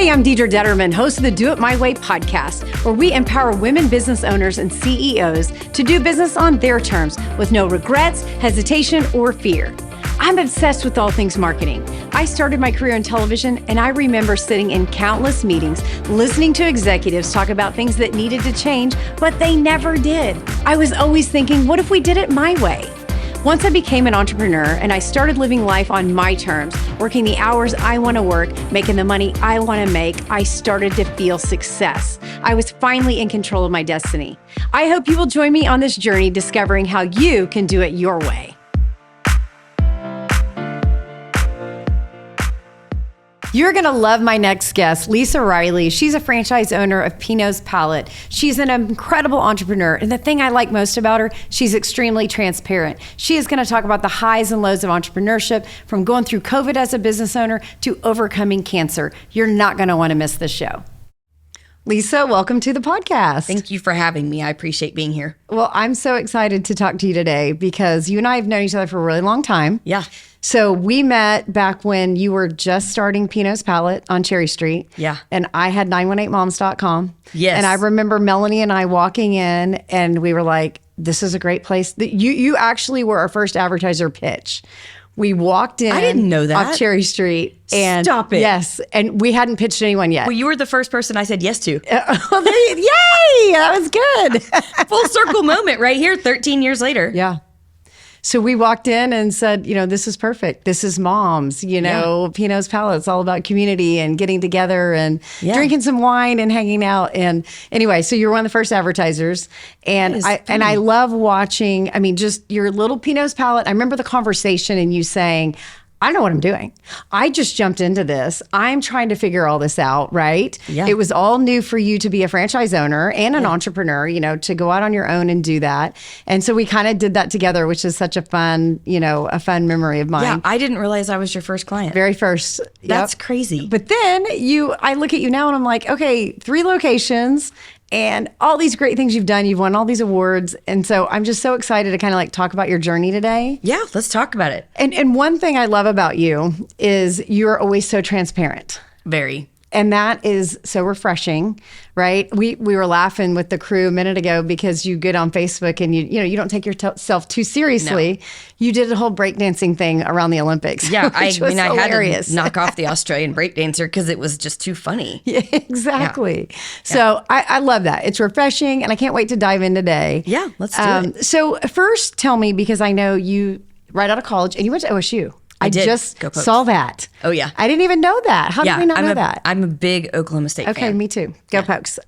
Hey, I'm Deidre Detterman, host of the Do It My Way podcast, where we empower women business owners and CEOs to do business on their terms with no regrets, hesitation, or fear. I'm obsessed with all things marketing. I started my career in television, and I remember sitting in countless meetings, listening to executives talk about things that needed to change, but they never did. I was always thinking, what if we did it my way? Once I became an entrepreneur and I started living life on my terms, working the hours I want to work, making the money I want to make, I started to feel success. I was finally in control of my destiny. I hope you will join me on this journey discovering how you can do it your way. You're going to love my next guest, Lisa Riley. She's a franchise owner of Pinot's Palate. She's an incredible entrepreneur. And the thing I like most about her, she's extremely transparent. She is going to talk about the highs and lows of entrepreneurship, from going through COVID as a business owner to overcoming cancer. You're not going to want to miss this show. Lisa, welcome to the podcast. Thank you for having me. I appreciate being here. Well, I'm so excited to talk to you today because you and I have known each other for a really long time. Yeah. So we met back when you were just starting Pinot's Palate on Cherry Street. Yeah. And I had 918moms.com. Yes. And I remember Melanie and I walking in and we were like, this is a great place. You actually were our first advertiser pitch. We walked in. I didn't know that. Off Cherry Street. And stop it. Yes. And we hadn't pitched anyone yet. Well, you were the first person I said yes to. Yay! That was good. Full circle moment right here, 13 years later. Yeah. So we walked in and said, this is perfect. This is moms, Pinot's Palate. It's all about community and getting together and drinking some wine and hanging out. And anyway, so you're one of the first advertisers. And I love watching, just your little Pinot's Palate. I remember the conversation and you saying, I don't know what I'm doing. I just jumped into this. I'm trying to figure all this out, right? Yeah. It was all new for you to be a franchise owner and an entrepreneur, to go out on your own and do that. And so we kind of did that together, which is such a fun, a fun memory of mine. Yeah, I didn't realize I was your first client. Very first. That's crazy. But then I look at you now and I'm like, okay, 3 locations. And all these great things you've done. You've won all these awards. And so I'm just so excited to kind of talk about your journey today. Yeah, let's talk about it. And one thing I love about you is you're always so transparent. Very. And that is so refreshing, right? We were laughing with the crew a minute ago because you get on Facebook and you don't take yourself too seriously. No. You did a whole breakdancing thing around the Olympics. Yeah, I hilarious. had to knock off the Australian breakdancer because it was just too funny. Yeah, exactly. Yeah. So I love that. It's refreshing, and I can't wait to dive in today. Yeah, let's do it. So first, tell me, because I know you right out of college and you went to OSU. I did. just saw that. Oh, yeah. I didn't even know that. How did we not know that? I'm a big Oklahoma State fan. Okay, me too. Go Pokes.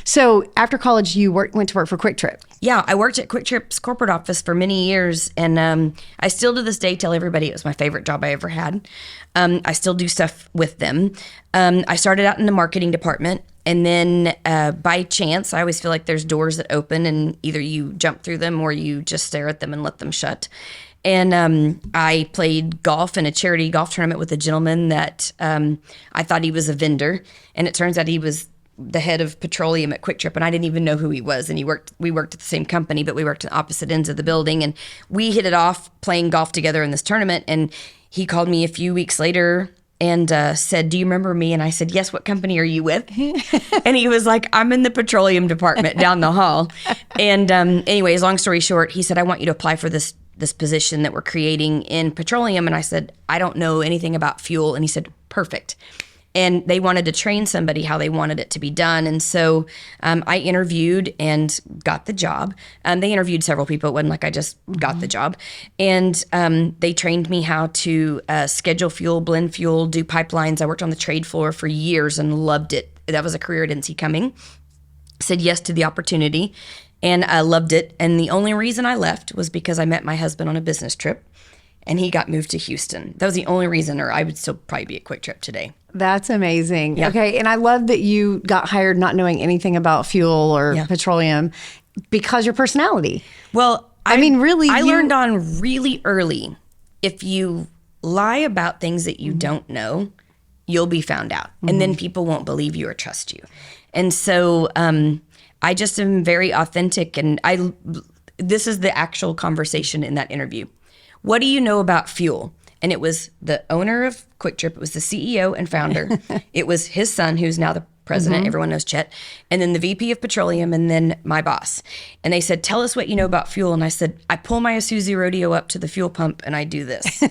So after college, you went to work for Quick Trip. Yeah, I worked at Quick Trip's corporate office for many years. And I still to this day tell everybody it was my favorite job I ever had. I still do stuff with them. I started out in the marketing department. And then by chance, I always feel like there's doors that open and either you jump through them or you just stare at them and let them shut. And I played golf in a charity golf tournament with a gentleman that I thought he was a vendor. And it turns out he was the head of petroleum at Quick Trip, and I didn't even know who he was. And we worked at the same company, but we worked at opposite ends of the building. And we hit it off playing golf together in this tournament. And he called me a few weeks later and said, do you remember me? And I said, yes, what company are you with? And he was like, I'm in the petroleum department down the hall. And anyways, long story short, he said, I want you to apply for this position that we're creating in petroleum. And I said, I don't know anything about fuel. And he said, perfect. And they wanted to train somebody how they wanted it to be done. And so I interviewed and got the job. They interviewed several people. It wasn't like I just got the job. And they trained me how to schedule fuel, blend fuel, do pipelines. I worked on the trade floor for years and loved it. That was a career I didn't see coming. Said yes to the opportunity. And I loved it. And the only reason I left was because I met my husband on a business trip and he got moved to Houston. That was the only reason, or I would still probably be at Quick Trip today. That's amazing. Yeah. Okay. And I love that you got hired not knowing anything about fuel or petroleum because your personality. Well, I learned on really early, if you lie about things that you don't know, you'll be found out. And then people won't believe you or trust you. And so, I just am very authentic, and this is the actual conversation in that interview. What do you know about fuel? And it was the owner of Quick Trip. It was the CEO and founder. It was his son, who's now the president. Everyone knows Chet. And then the VP of petroleum, and then my boss. And they said, tell us what you know about fuel. And I said, I pull my Isuzu Rodeo up to the fuel pump and I do this.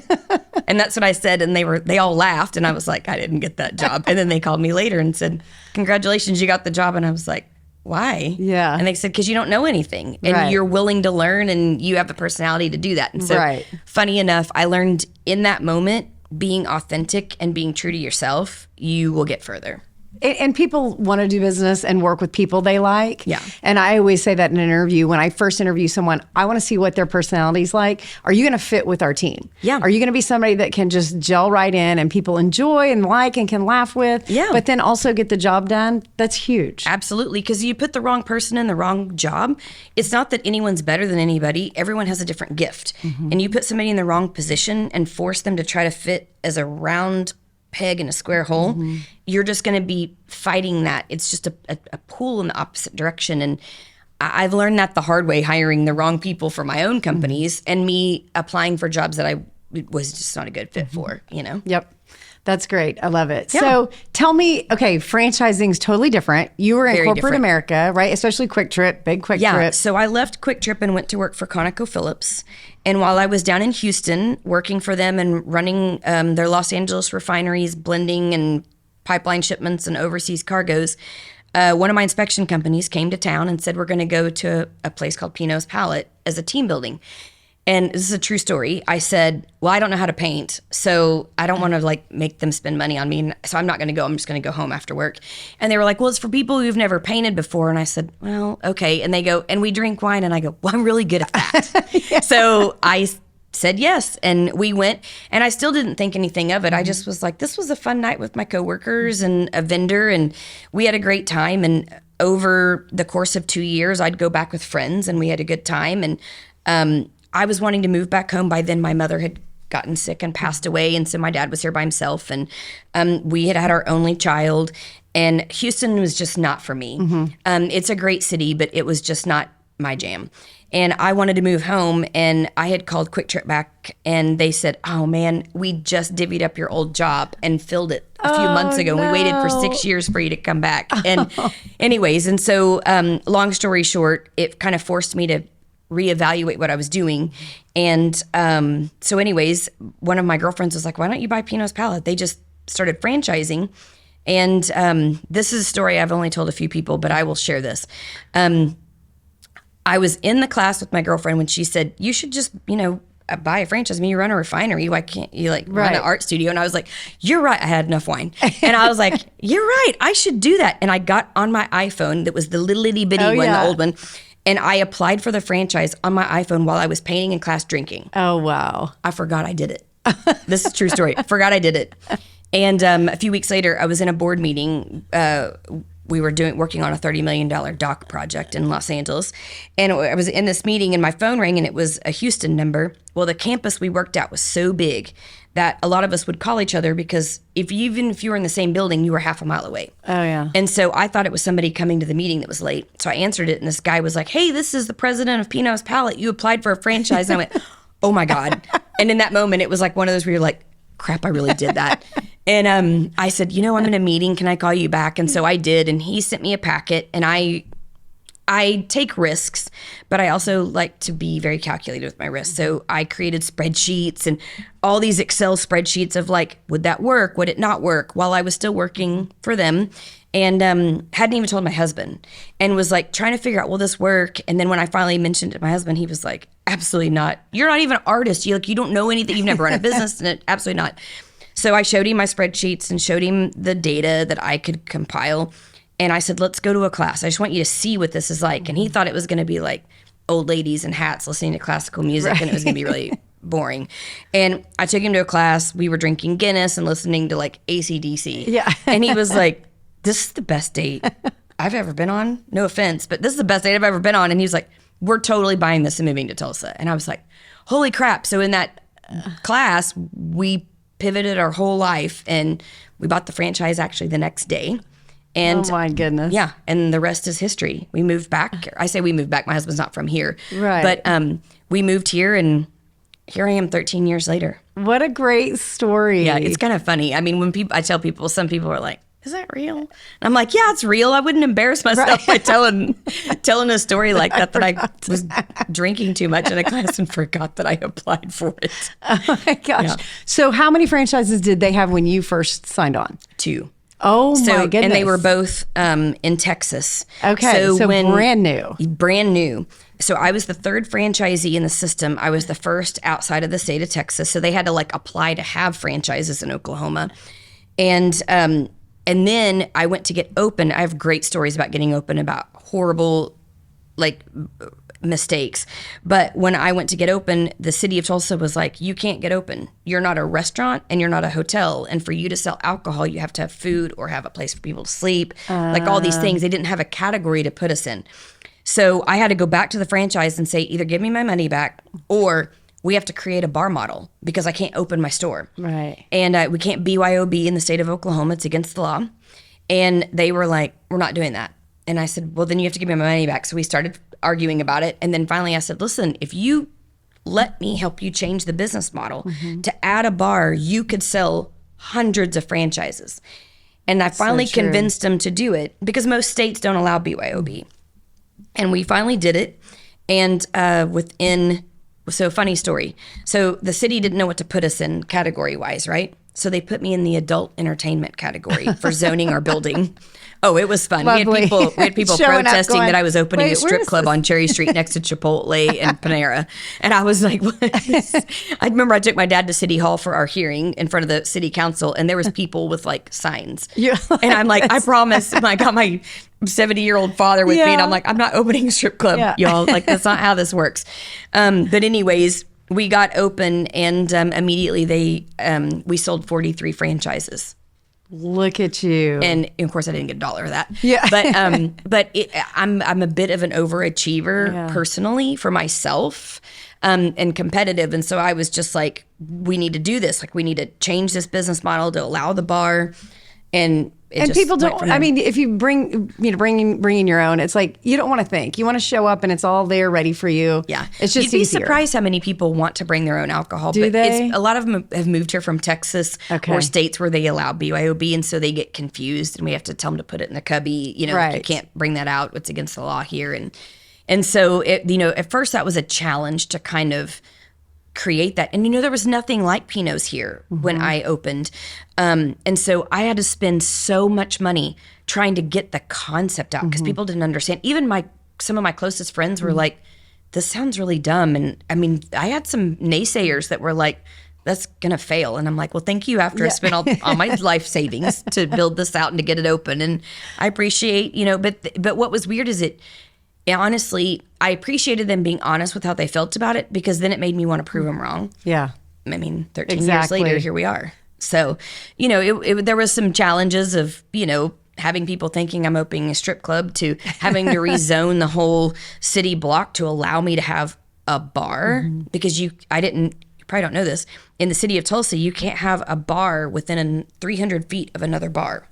And that's what I said. And they all laughed. And I was like, I didn't get that job. And then they called me later and said, congratulations, you got the job. And I was like, why? Yeah. And they said, because you don't know anything and you're willing to learn and you have the personality to do that. And so funny enough, I learned in that moment, being authentic and being true to yourself, you will get further. And people want to do business and work with people they like. Yeah. And I always say that in an interview. When I first interview someone, I want to see what their personality's like. Are you going to fit with our team? Yeah. Are you going to be somebody that can just gel right in and people enjoy and like and can laugh with? Yeah. But then also get the job done? That's huge. Absolutely. Because you put the wrong person in the wrong job. It's not that anyone's better than anybody. Everyone has a different gift. And you put somebody in the wrong position and force them to try to fit as a round peg in a square hole, you're just going to be fighting that. It's just a pull in the opposite direction. And I've learned that the hard way, hiring the wrong people for my own companies and me applying for jobs that I was just not a good fit for, you know? Yep. That's great. I love it. Yeah. So tell me, okay, franchising is totally different. You were in Very corporate different. America, right? Especially Quick Trip, big Quick Trip. So I left Quick Trip and went to work for ConocoPhillips. And while I was down in Houston working for them and running their Los Angeles refineries, blending and pipeline shipments and overseas cargoes, one of my inspection companies came to town and said, we're going to go to a place called Pinot's Palette as a team building. And this is a true story. I said, well, I don't know how to paint, so I don't want to like make them spend money on me. So I'm not going to go. I'm just going to go home after work. And they were like, well, it's for people who've never painted before. And I said, well, okay. And they go, and we drink wine. And I go, well, I'm really good at that. So I said yes. And we went, and I still didn't think anything of it. I just was like, this was a fun night with my coworkers and a vendor, and we had a great time. And over the course of 2 years, I'd go back with friends and we had a good time. And, I was wanting to move back home. By then, my mother had gotten sick and passed away. And so my dad was here by himself. And we had our only child. And Houston was just not for me. It's a great city, but it was just not my jam. And I wanted to move home. And I had called Quick Trip back. And they said, oh, man, we just divvied up your old job and filled it a few months ago. No. We waited for 6 years for you to come back. And anyways, and so long story short, it kind of forced me to reevaluate what I was doing. And so anyways, one of my girlfriends was like, why don't you buy Pinot's Palette? They just started franchising. And this is a story I've only told a few people, but I will share this. I was in the class with my girlfriend when she said, you should just, buy a franchise. I mean, you run a refinery. Why can't you run an art studio? And I was like, you're right. I had enough wine. And I was like, you're right. I should do that. And I got on my iPhone. That was the little itty bitty one, the old one. And I applied for the franchise on my iPhone while I was painting in class drinking. Oh, wow. I forgot I did it. This is a true story. I forgot I did it. And a few weeks later, I was in a board meeting. We were working on a $30 million dock project in Los Angeles. And I was in this meeting and my phone rang and it was a Houston number. Well, the campus we worked at was so big that a lot of us would call each other because even if you were in the same building, you were half a mile away. Oh, yeah. And so I thought it was somebody coming to the meeting that was late. So I answered it, and this guy was like, hey, this is the president of Pinot's Palette. You applied for a franchise. And I went, oh, my God. And in that moment, it was like one of those where you're like, crap, I really did that. And I said, I'm in a meeting. Can I call you back? And so I did. And he sent me a packet, and I take risks, but I also like to be very calculated with my risks. So I created spreadsheets and all these Excel spreadsheets of like, would that work? Would it not work? While I was still working for them, and hadn't even told my husband, and was like trying to figure out, will this work? And then when I finally mentioned it to my husband, he was like, absolutely not. You're not even an artist. You don't know anything. You've never run a business. And absolutely not. So I showed him my spreadsheets and showed him the data that I could compile. And I said, let's go to a class. I just want you to see what this is like. And he thought it was going to be like old ladies in hats listening to classical music, and it was going to be really boring. And I took him to a class. We were drinking Guinness and listening to like AC/DC. Yeah. And he was like, this is the best date I've ever been on. No offense, but this is the best date I've ever been on. And he was like, we're totally buying this and moving to Tulsa. And I was like, holy crap. So in that class, we pivoted our whole life, and we bought the franchise actually the next day. And oh my goodness. Yeah. And the rest is history. We moved back. I say we moved back. My husband's not from here. Right. But we moved here, and here I am 13 years later. What a great story. Yeah, it's kind of funny. I mean, I tell people, some people are like, is that real? And I'm like, yeah, it's real. I wouldn't embarrass myself by telling a story like that I was drinking too much in a class and forgot that I applied for it. Oh my gosh. Yeah. So how many franchises did they have when you first signed on? 2. Oh my goodness. And they were both in Texas. Okay, so brand new. Brand new. So I was the 3rd franchisee in the system. I was the first outside of the state of Texas. So they had to like apply to have franchises in Oklahoma. And then I went to get open. I have great stories about getting open, about horrible like mistakes. But when I went to get open, the city of Tulsa was like, you can't get open. You're not a restaurant and you're not a hotel. And for you to sell alcohol, you have to have food or have a place for people to sleep. Like all these things. They didn't have a category to put us in. So I had to go back to the franchise and say, either give me my money back or we have to create a bar model because I can't open my store. Right. And we can't BYOB in the state of Oklahoma. It's against the law. And they were like, we're not doing that. And I said, well, then you have to give me my money back. So we started arguing about it. And then finally I said, listen, if you let me help you change the business model to add a bar, you could sell hundreds of franchises. And I finally convinced them to do it because most states don't allow BYOB. And we finally did it. And so funny story. So the city didn't know what to put us in category-wise, right? So they put me in the adult entertainment category for zoning our building. Oh, it was fun. Lovely. We had people Showing up protesting going, that I was opening "Wait, a strip where's club this?" on Cherry Street next to Chipotle and Panera. And I was like, what is this? I remember I took my dad to City Hall for our hearing in front of the city council, and there was people with like signs. And I'm like, I promise. I got my 70-year-old father with me, and I'm like, I'm not opening a strip club, y'all. Like, that's not how this works. But anyways, we got open, and immediately we sold 43 franchises. Look at you. And of course, I didn't get $1 of that. Yeah. But I'm a bit of an overachiever personally for myself, and competitive. And so I was just like, we need to do this. Like, we need to change this business model to allow the bar. And people don't. I mean, if you bring in your own, it's like you don't want to think. You want to show up, and it's all there, ready for you. Yeah, it's just easier. You'd be surprised how many people want to bring their own alcohol. Do they? A lot of them have moved here from Texas or states where they allow BYOB, and so they get confused, and we have to tell them to put it in the cubby. You know, you can't bring that out. It's against the law here, and so at first that was a challenge to kind of create that. And there was nothing like Pinots here when I opened. And so I had to spend so much money trying to get the concept out because people didn't understand. Even some of my closest friends were like, this sounds really dumb. And I mean, I had some naysayers that were like, that's going to fail. And I'm like, well, thank you after I spent all my life savings to build this out and to get it open. And I appreciate, but what was weird is honestly, I appreciated them being honest with how they felt about it because then it made me want to prove them wrong. Yeah. I mean, 13 years later, here we are. So, there was some challenges of, having people thinking I'm opening a strip club to having to rezone the whole city block to allow me to have a bar because you probably don't know this. In the city of Tulsa, you can't have a bar within 300 feet of another bar.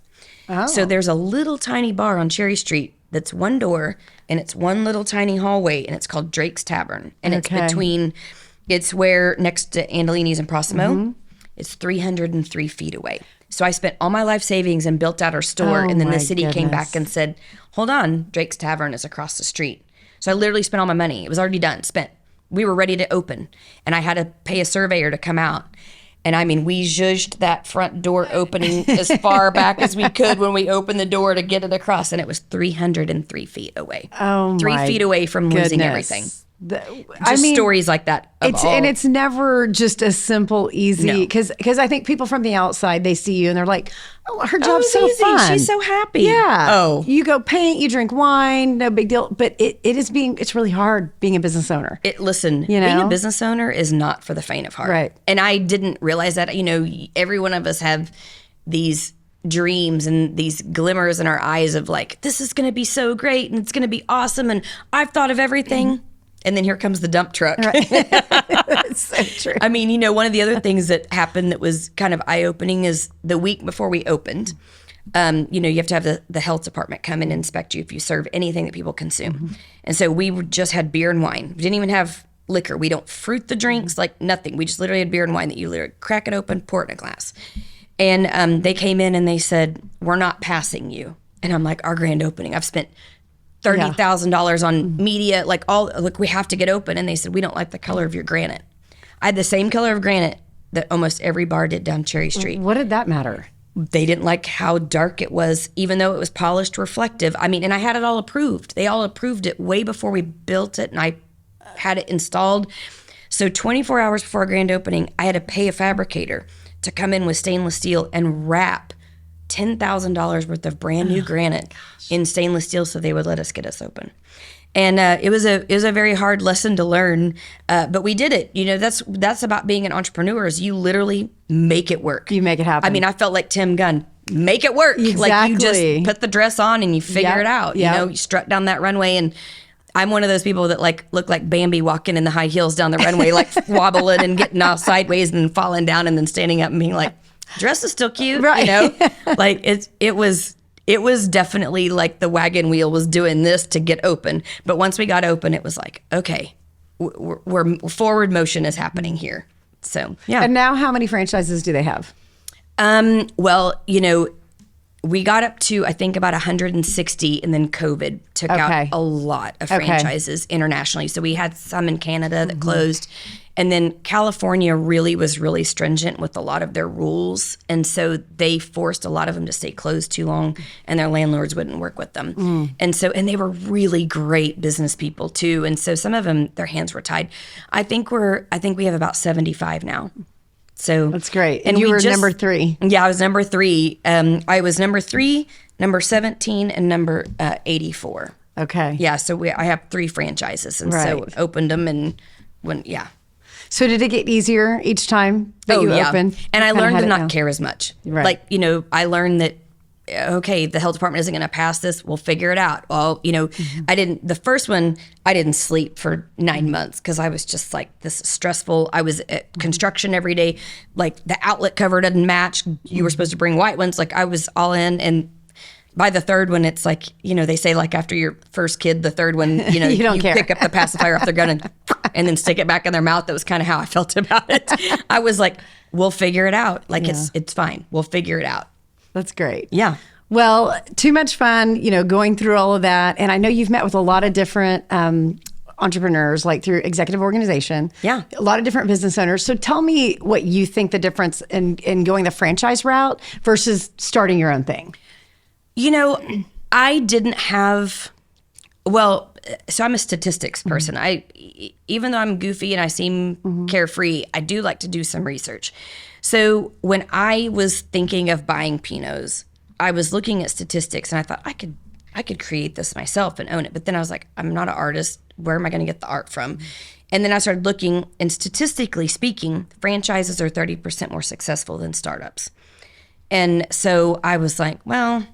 Oh. So there's a little tiny bar on Cherry Street that's one door and it's one little tiny hallway and it's called Drake's Tavern. And it's where next to Andolini's and Proximo, it's 303 feet away. So I spent all my life savings and built out our store. And then the city came back and said, hold on, Drake's Tavern is across the street. So I literally spent all my money. It was already done, spent. We were ready to open. And I had to pay a surveyor to come out. And I mean, we zhuzhed that front door opening as far back as we could when we opened the door to get it across. And it was 303 feet away. Oh, 3 feet away from losing everything. Stories like that. And it's never just a simple, easy, because I think people from the outside, they see you and they're like, oh, her job's so easy. fun. She's so happy. Yeah. Oh. You go paint, you drink wine, no big deal. But it's really hard being a business owner. Being a business owner is not for the faint of heart. Right. And I didn't realize that, every one of us have these dreams and these glimmers in our eyes of like, this is going to be so great and it's going to be awesome. And I've thought of everything. And then here comes the dump truck. Right. That's so true. I mean, one of the other things that happened that was kind of eye-opening is the week before we opened, you have to have the health department come and inspect you if you serve anything that people consume. And so we just had beer and wine. We didn't even have liquor. We don't fruit the drinks, like nothing. We just literally had beer and wine that you literally crack it open, pour it in a glass. And they came in and they said, we're not passing you. And I'm like, our grand opening, I've spent $30,000 on media, look, we have to get open. And they said, we don't like the color of your granite. I had the same color of granite that almost every bar did down Cherry Street. What did that matter? They didn't like how dark it was, even though it was polished, reflective. I mean, and I had it all approved. They all approved it way before we built it, and I had it installed. So 24 hours before our grand opening, I had to pay a fabricator to come in with stainless steel and wrap $10,000 worth of brand new granite in stainless steel so they would let us open. And it was a very hard lesson to learn, but we did it. You know, that's about being an entrepreneur, is you literally make it work. You make it happen. I mean, I felt like Tim Gunn. Make it work. Exactly. Like, you just put the dress on and you figure it out. Yep. You know, you strut down that runway, and I'm one of those people that like look like Bambi walking in the high heels down the runway, like wobbling and getting off sideways and then falling down and then standing up and being like, dress is still cute, right. You know? Like it was definitely like the wagon wheel was doing this to get open. But once we got open, it was like, okay, we're forward motion is happening here. So, yeah. And now how many franchises do they have? Well, you know, we got up to, I think, about 160, and then COVID took out a lot of franchises internationally. So we had some in Canada that closed. And then California was really stringent with a lot of their rules. And so they forced a lot of them to stay closed too long, and their landlords wouldn't work with them. And they were really great business people too. And so some of them, their hands were tied. I think we have about 75 now. So that's great. And you were number 3. Yeah, I was number 3. I was number 3, number 17, and number 84. Okay. Yeah, so I have 3 franchises, and so opened them and went, yeah. So did it get easier each time that you opened? And I learned to not care as much. Right. Like, you know, I learned that, okay, the health department isn't going to pass this. We'll figure it out. Well, you know, the first one, I didn't sleep for 9 months because I was just like, this is stressful. I was at construction every day. Like, the outlet cover doesn't match. You were supposed to bring white ones. Like, I was all in. And by the third one, it's like, you know, they say like after your first kid, the third one, you know, you pick up the pacifier off their gun and then stick it back in their mouth. That was kind of how I felt about it. I was like, we'll figure it out. Like, it's fine. We'll figure it out. That's great. Yeah. Well, too much fun, you know, going through all of that. And I know you've met with a lot of different entrepreneurs, like through executive organization. Yeah. A lot of different business owners. So tell me what you think the difference in going the franchise route versus starting your own thing. You know, I didn't have, so I'm a statistics person. Even though I'm goofy and I seem carefree, I do like to do some research. So when I was thinking of buying Pinots, I was looking at statistics and I thought I could create this myself and own it. But then I was like, I'm not an artist. Where am I going to get the art from? And then I started looking, and statistically speaking, franchises are 30% more successful than startups. And so I was like, well,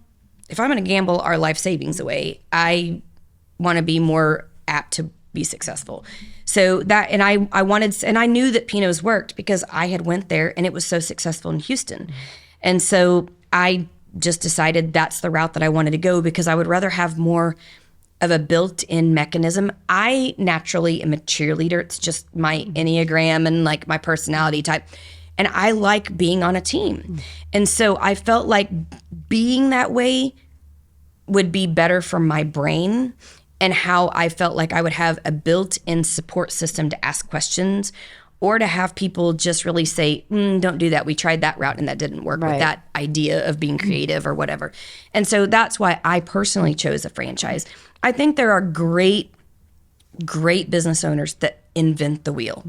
if I'm going to gamble our life savings away, I want to be more apt to be successful. So that, and I wanted, and I knew that Pinot's worked because I had went there and it was so successful in Houston. And so I just decided that's the route that I wanted to go because I would rather have more of a built-in mechanism. I naturally am a cheerleader. It's just my Enneagram and like my personality type. And I like being on a team. And so I felt like being that way would be better for my brain and how I felt like I would have a built-in support system to ask questions or to have people just really say, don't do that. We tried that route and that didn't work with that idea of being creative or whatever. And so that's why I personally chose a franchise. I think there are great business owners that invent the wheel.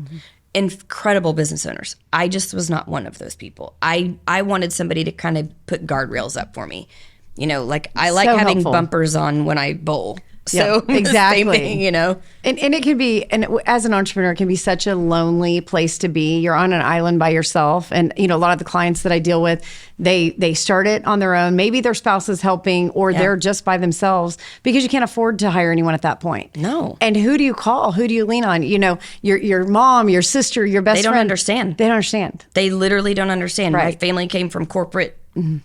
Incredible business owners. I just was not one of those people. I wanted somebody to kind of put guardrails up for me. You know, like I like having helpful bumpers on when I bowl. So exactly, same thing, you know. And it can be, and as an entrepreneur, it can be such a lonely place to be. You're on an island by yourself. And, you know, a lot of the clients that I deal with, they start it on their own. Maybe their spouse is helping or they're just by themselves because you can't afford to hire anyone at that point. No. And who do you call? Who do you lean on? You know, your mom, your sister, your best friend. They don't understand. They don't understand. They literally don't understand. Right. My family came from corporate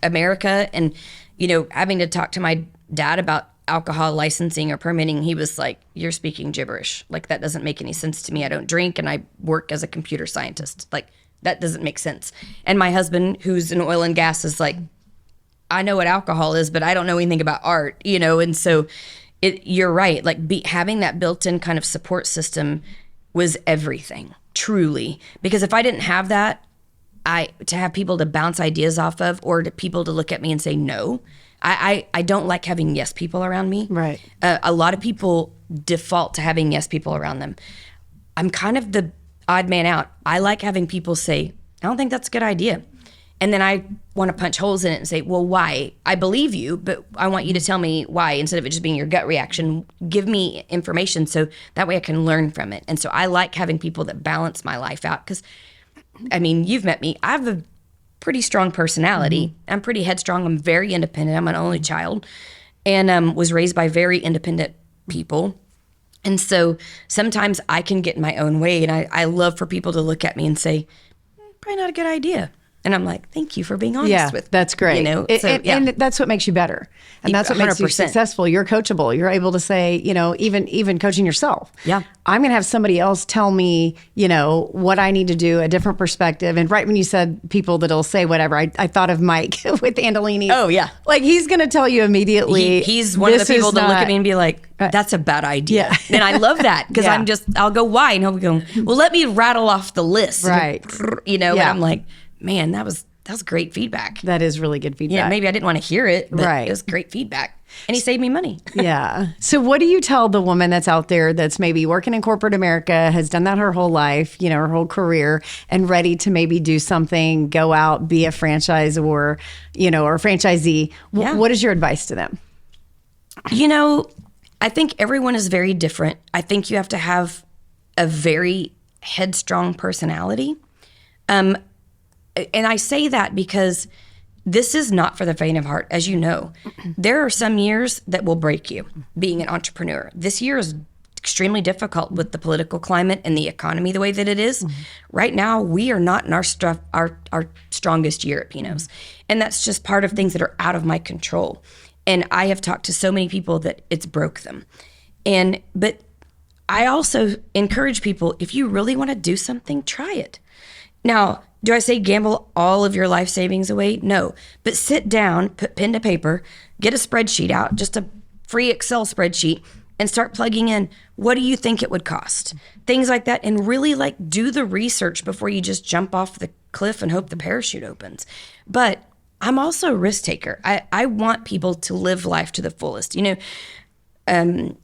America and, you know, having to talk to my dad about alcohol licensing or permitting, he was like, you're speaking gibberish. Like, that doesn't make any sense to me. I don't drink and I work as a computer scientist. Like, that doesn't make sense. And my husband, who's in oil and gas, is like, I know what alcohol is, but I don't know anything about art, you know? And so you're right. Like having that built-in kind of support system was everything, truly. Because if I didn't have that, to have people to bounce ideas off of, or to people to look at me and say no, I don't like having yes people around me. Right. A lot of people default to having yes people around them. I'm kind of the odd man out. I like having people say, I don't think that's a good idea. And then I want to punch holes in it and say, well, why? I believe you, but I want you to tell me why, instead of it just being your gut reaction. Give me information so that way I can learn from it. And so I like having people that balance my life out, because, I mean, you've met me. I have a pretty strong personality. I'm pretty headstrong. I'm very independent. I'm an only child, and was raised by very independent people. And so sometimes I can get in my own way, and I love for people to look at me and say, probably not a good idea. And I'm like, thank you for being honest with me. That's great. You know, and that's what makes you better. And that's what makes you 100%. successful. You're coachable. You're able to say, you know, even coaching yourself. Yeah. I'm going to have somebody else tell me, you know, what I need to do, a different perspective. And right when you said people that'll say whatever, I thought of Mike with Andolini. Oh, yeah. Like, he's going to tell you immediately. He's one of the people that look at me and be like, that's a bad idea. Yeah. And I love that, because I'll go, why? And he'll go, well, let me rattle off the list. Right. You know, Yeah. and I'm like, man, that was great feedback. That is really good feedback. Yeah, maybe I didn't want to hear it, but Right. it was great feedback. And he saved me money. Yeah. So what do you tell the woman that's out there that's maybe working in corporate America, has done that her whole life, you know, her whole career, and ready to maybe do something, go out, be a franchisor, you know, or a franchisee? Yeah. What is your advice to them? You know, I think everyone is very different. I think you have to have a very headstrong personality. And I say that because this is not for the faint of heart, as you know. There are some years that will break you being an entrepreneur. This year is extremely difficult with the political climate and the economy the way that it is. Right now, we are not in our strongest year at Pinot's. And that's just part of things that are out of my control. And I have talked to so many people that it's broke them. But I also encourage people, if you really want to do something, try it. Now, do I say gamble all of your life savings away? No. But sit down, put pen to paper, get a spreadsheet out, just a free Excel spreadsheet, and start plugging in, what do you think it would cost? Things like that. And really do the research before you just jump off the cliff and hope the parachute opens. But I'm also a risk taker. I want people to live life to the fullest, you know,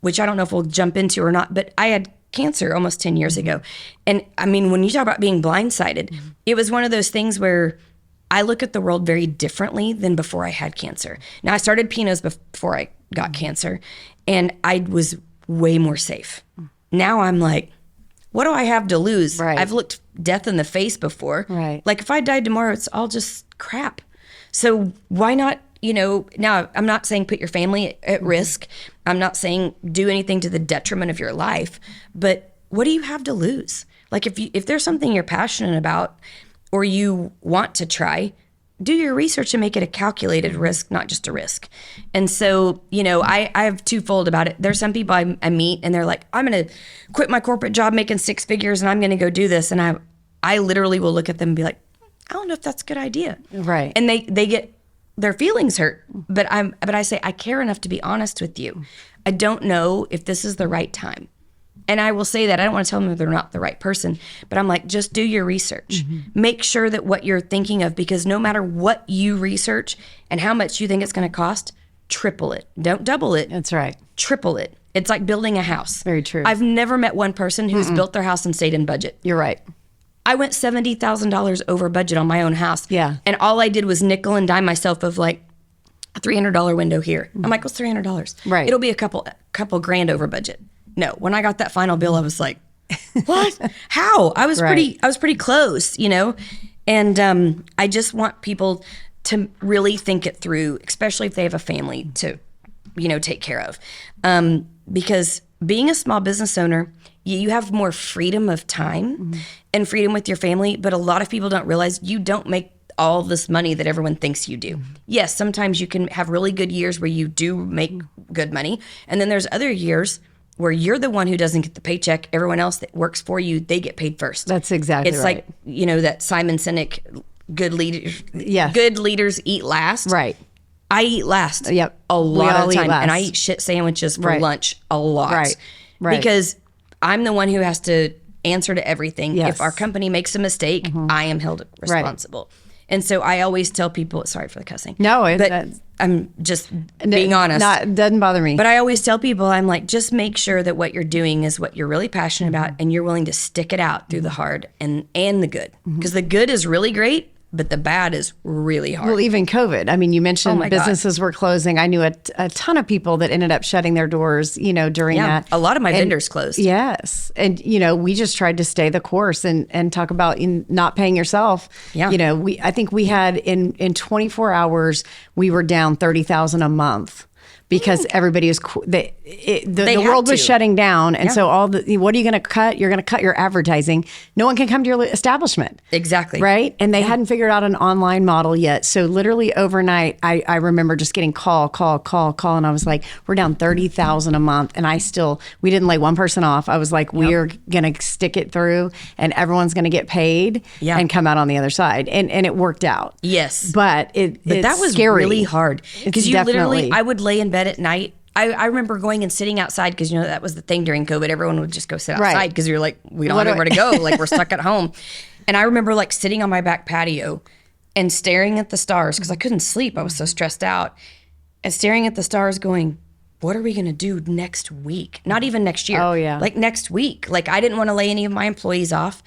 which I don't know if we'll jump into or not, but I had cancer almost 10 years ago. And I mean, when you talk about being blindsided, it was one of those things where I look at the world very differently than before I had cancer. Now, I started Pinot's before I got cancer, and I was way more safe. Now I'm like, what do I have to lose? Right. I've looked death in the face before. Right. Like, if I died tomorrow, it's all just crap. So why not, you know, now I'm not saying put your family at risk. I'm not saying do anything to the detriment of your life, but what do you have to lose? Like, if there's something you're passionate about or you want to try, do your research and make it a calculated risk, not just a risk. And so, you know, I have twofold about it. There's some people I meet and they're like, I'm going to quit my corporate job making 6 figures and I'm going to go do this. And I literally will look at them and be like, I don't know if that's a good idea. Right. And they get their feelings hurt. But I say, I care enough to be honest with you. I don't know if this is the right time. And I will say that. I don't want to tell them they're not the right person, but I'm like, just do your research. Make sure that what you're thinking of, because no matter what you research and how much you think it's going to cost, triple it. Don't double it. That's right. Triple it. It's like building a house. Very true. I've never met one person who's built their house and stayed in budget. You're right. I went $70,000 over budget on my own house. Yeah. And all I did was nickel and dime myself of like a $300 window here. I'm like, what's $300? Right. It'll be a couple grand over budget. No, when I got that final bill, I was like, what? How? I was pretty close, you know? And I just want people to really think it through, especially if they have a family to, you know, take care of. Because being a small business owner, you have more freedom of time and freedom with your family, but a lot of people don't realize you don't make all this money that everyone thinks you do. Yes, sometimes you can have really good years where you do make good money. And then there's other years where you're the one who doesn't get the paycheck. Everyone else that works for you, they get paid first. That's exactly it's right. It's like, that Simon Sinek, good leaders eat last. Right. I eat last. Yep. A lot of the time. last. And I eat shit sandwiches for lunch a lot. Right. Because I'm the one who has to answer to everything. Yes. If our company makes a mistake, I am held responsible. And so I always tell people, sorry for the cussing. No, but I'm just being honest. Doesn't bother me. But I always tell people, I'm like, just make sure that what you're doing is what you're really passionate about, and you're willing to stick it out through the hard and the good. Because the good is really great, but the bad is really hard. Well, even COVID. I mean, you mentioned businesses were closing. I knew a ton of people that ended up shutting their doors, during that. A lot of my vendors closed. Yes. And, we just tried to stay the course and talk about not paying yourself. Yeah. I think we had in 24 hours, we were down $30,000 a month. Because everybody was, the world was shutting down. And so what are you going to cut? You're going to cut your advertising. No one can come to your establishment. Exactly. Right? And they hadn't figured out an online model yet. So literally overnight, I remember just getting call. And I was like, we're down $30,000 a month. And we didn't lay one person off. I was like, we are going to stick it through and everyone's going to get paid and come out on the other side. And it worked out. Yes. But that was scary. really hard. Because I would lay in bed at night. I remember going and sitting outside because, that was the thing during COVID. Everyone would just go sit outside because you're like, we don't have anywhere to go. Like, we're stuck at home. And I remember like sitting on my back patio and staring at the stars because I couldn't sleep. I was so stressed out. And staring at the stars going, what are we going to do next week? Not even next year. Oh, yeah. Like next week. Like, I didn't want to lay any of my employees off.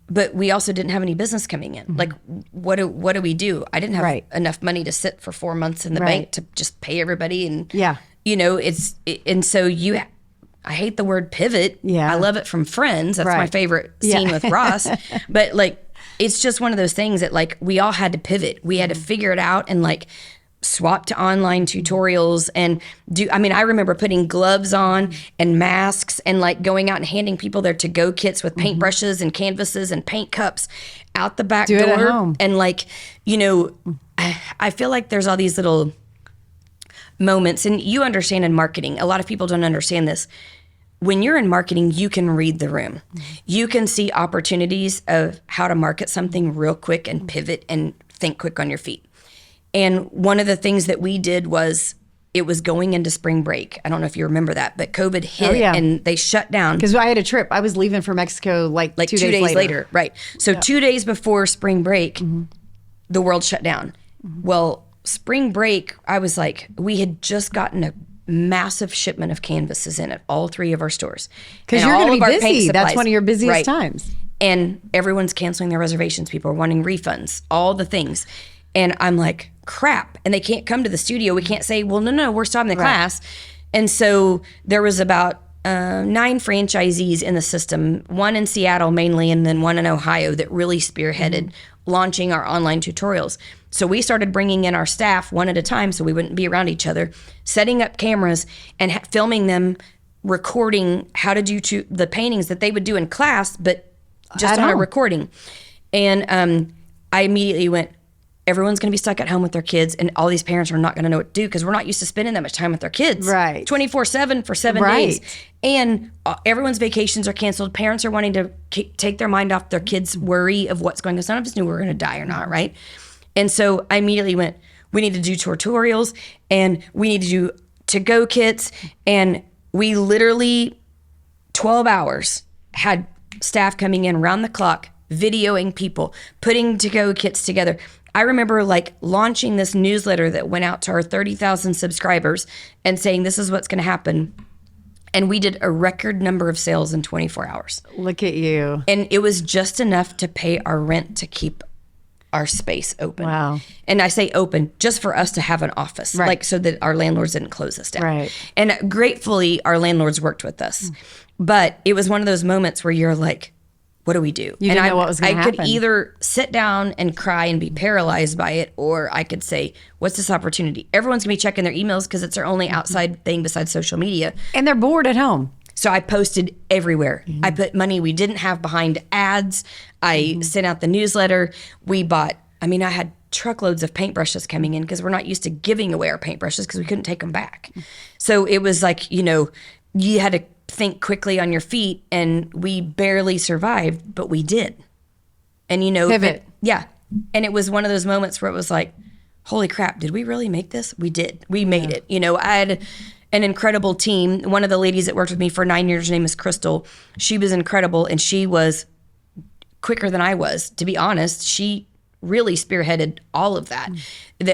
But we also didn't have any business coming in. Like, what do we do? I didn't have enough money to sit for 4 months in the bank to just pay everybody. And, and so I hate the word pivot. Yeah. I love it from Friends. That's my favorite scene with Ross. But like, it's just one of those things that like, we all had to pivot. We had to figure it out and like, swap to online tutorials and I remember putting gloves on and masks and like going out and handing people their to-go kits with paintbrushes and canvases and paint cups out the back door. It at home. And like, I feel like there's all these little moments, and you understand in marketing, a lot of people don't understand this. When you're in marketing, you can read the room. You can see opportunities of how to market something real quick and pivot and think quick on your feet. And one of the things that we did was, it was going into spring break. I don't know if you remember that, but COVID hit and they shut down. Because I had a trip. I was leaving for Mexico like 2 days later. Right. So 2 days before spring break, the world shut down. Well, spring break, I was like, we had just gotten a massive shipment of canvases in at all 3 of our stores. Because you're going to be busy. That's one of your busiest times. And everyone's canceling their reservations. People are wanting refunds, all the things. And I'm like, crap. And they can't come to the studio. We can't say, well, no, we're stopping the class. And so there was about 9 franchisees in the system, 1 in Seattle mainly, and then 1 in Ohio that really spearheaded launching our online tutorials. So we started bringing in our staff 1 at a time so we wouldn't be around each other, setting up cameras and filming them, recording how to do the paintings that they would do in class, but just on a recording. And I immediately went, everyone's going to be stuck at home with their kids, and all these parents are not going to know what to do because we're not used to spending that much time with their kids. 24/7 for 7 days. And everyone's vacations are canceled. Parents are wanting to take their mind off their kids' worry of what's going on. None of us knew we were going to die or not, right? And so I immediately went, we need to do tutorials, and we need to do to-go kits. And we literally, 12 hours, had staff coming in around the clock, videoing people, putting to-go kits together. I remember like launching this newsletter that went out to our 30,000 subscribers and saying, this is what's going to happen. And we did a record number of sales in 24 hours. Look at you. And it was just enough to pay our rent to keep our space open. Wow. And I say open just for us to have an office, like so that our landlords didn't close us down. Right. And gratefully, our landlords worked with us. But it was one of those moments where you're like, what do we do? You didn't know what was going to happen. I could either sit down and cry and be paralyzed by it, or I could say, what's this opportunity? Everyone's going to be checking their emails because it's their only outside thing besides social media. And they're bored at home. So I posted everywhere. I put money we didn't have behind ads. I sent out the newsletter. We bought I mean, I had truckloads of paintbrushes coming in because we're not used to giving away our paintbrushes because we couldn't take them back. So it was like, you know, you had to think quickly on your feet, and we barely survived, but we did. And, you know, pivot. Yeah. And it was one of those moments where it was like, holy crap, did we really make this? We did. We made it. You know, I had an incredible team. One of the ladies that worked with me for 9 years, her name is Crystal. She was incredible, and she was quicker than I was. To be honest, she really spearheaded all of that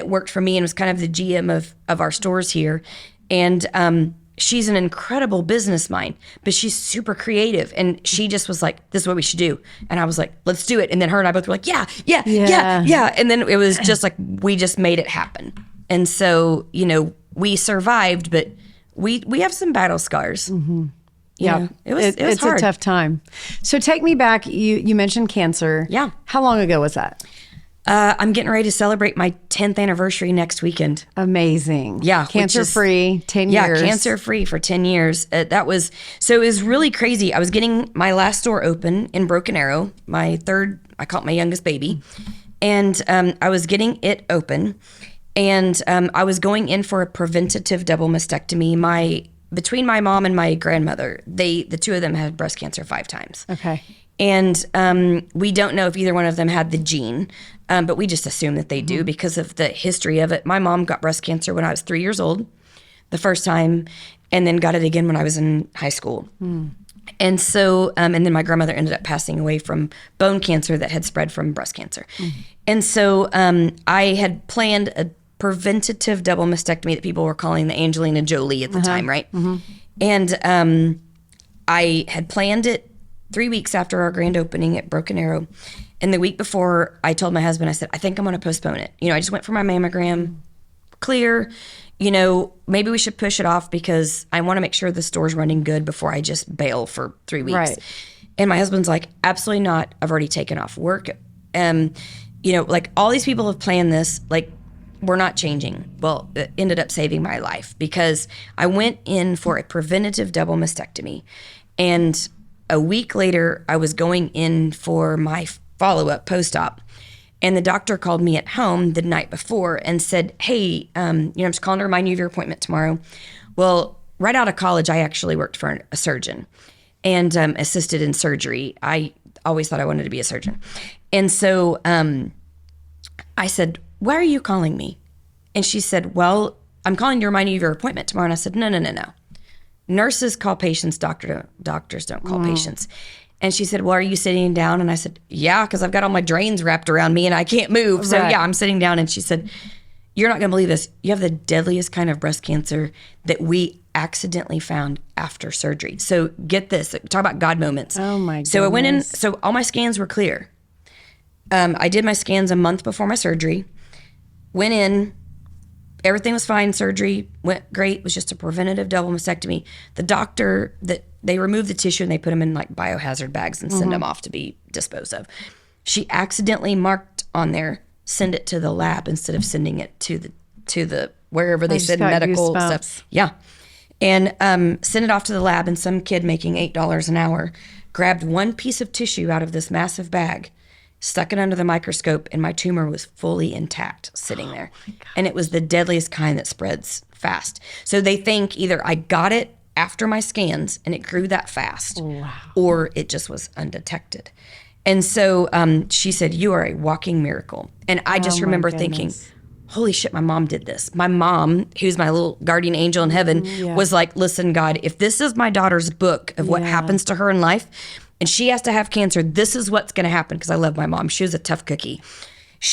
worked for me and was kind of the GM of our stores here. And she's an incredible business mind, but she's super creative. And she just was like, this is what we should do. And I was like, let's do it. And then her and I both were like, yeah. And then it was just like, we just made it happen. And so, you know, we survived, but we have some battle scars. Mm-hmm. Yeah, it's hard. A tough time. So take me back. You mentioned cancer. Yeah. How long ago was that? I'm getting ready to celebrate my 10th anniversary next weekend. Amazing. Yeah. Cancer-free, 10 years. Yeah, cancer-free for 10 years. It was really crazy. I was getting my last store open in Broken Arrow, my third, I call it my youngest baby. And I was getting it open. And I was going in for a preventative double mastectomy. Between my mom and my grandmother, the two of them had breast cancer 5 times. Okay. And we don't know if either one of them had the gene, but we just assume that they do because of the history of it. My mom got breast cancer when I was 3 years old, the first time, and then got it again when I was in high school. And so, and then my grandmother ended up passing away from bone cancer that had spread from breast cancer. And so I had planned a preventative double mastectomy that people were calling the Angelina Jolie at the time, right? And I had planned it 3 weeks after our grand opening at Broken Arrow. And the week before, I told my husband, I said, I think I'm going to postpone it. You know, I just went for my mammogram, clear. You know, maybe we should push it off because I want to make sure the store's running good before I just bail for 3 weeks. Right. And my husband's like, absolutely not. I've already taken off work. You know, like all these people have planned this, like we're not changing. Well, it ended up saving my life because I went in for a preventative double mastectomy. And a week later, I was going in for my follow-up post-op. And the doctor called me at home the night before and said, hey, I'm just calling to remind you of your appointment tomorrow. Well, right out of college, I actually worked for a surgeon and assisted in surgery. I always thought I wanted to be a surgeon. And so I said, why are you calling me? And she said, well, I'm calling to remind you of your appointment tomorrow. And I said, no. Nurses call patients, doctors don't call patients. And she said, well, are you sitting down? And I said, yeah, because I've got all my drains wrapped around me and I can't move. So yeah, I'm sitting down. And she said, you're not going to believe this. You have the deadliest kind of breast cancer that we accidentally found after surgery. So get this, talk about God moments. Oh my goodness. So I went in, so all my scans were clear. I did my scans a month before my surgery, went in, everything was fine. Surgery went great. It was just a preventative double mastectomy. The doctor, they removed the tissue and they put them in like biohazard bags and send them off to be disposed of. She accidentally marked on there, send it to the lab instead of sending it to the wherever they send medical stuff. Yeah. And sent it off to the lab, and some kid making $8 an hour grabbed one piece of tissue out of this massive bag, stuck it under the microscope, and my tumor was fully intact sitting there. And it was the deadliest kind that spreads fast. So they think either I got it after my scans and it grew that fast, or it just was undetected. And so she said, you are a walking miracle. And I just remember thinking, holy shit, my mom did this. My mom, who's my little guardian angel in heaven, was like, listen, God, if this is my daughter's book of what happens to her in life, and she has to have cancer, this is what's going to happen. Because I love my mom. She was a tough cookie.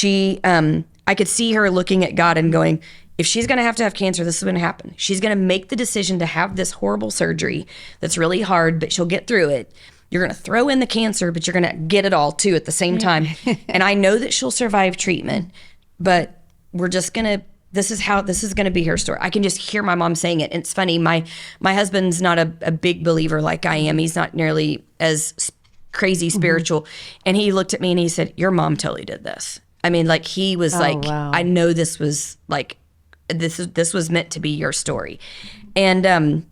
I could see her looking at God and going, if she's going to have cancer, this is going to happen. She's going to make the decision to have this horrible surgery that's really hard, but she'll get through it. You're going to throw in the cancer, but you're going to get it all too at the same time. And I know that she'll survive treatment, but we're just going to, this is going to be her story. I can just hear my mom saying it. And it's funny. My husband's not a big believer like I am. He's not nearly as crazy spiritual. And he looked at me and he said, your mom totally did this. I mean, like he was I know this was like, this was meant to be your story. And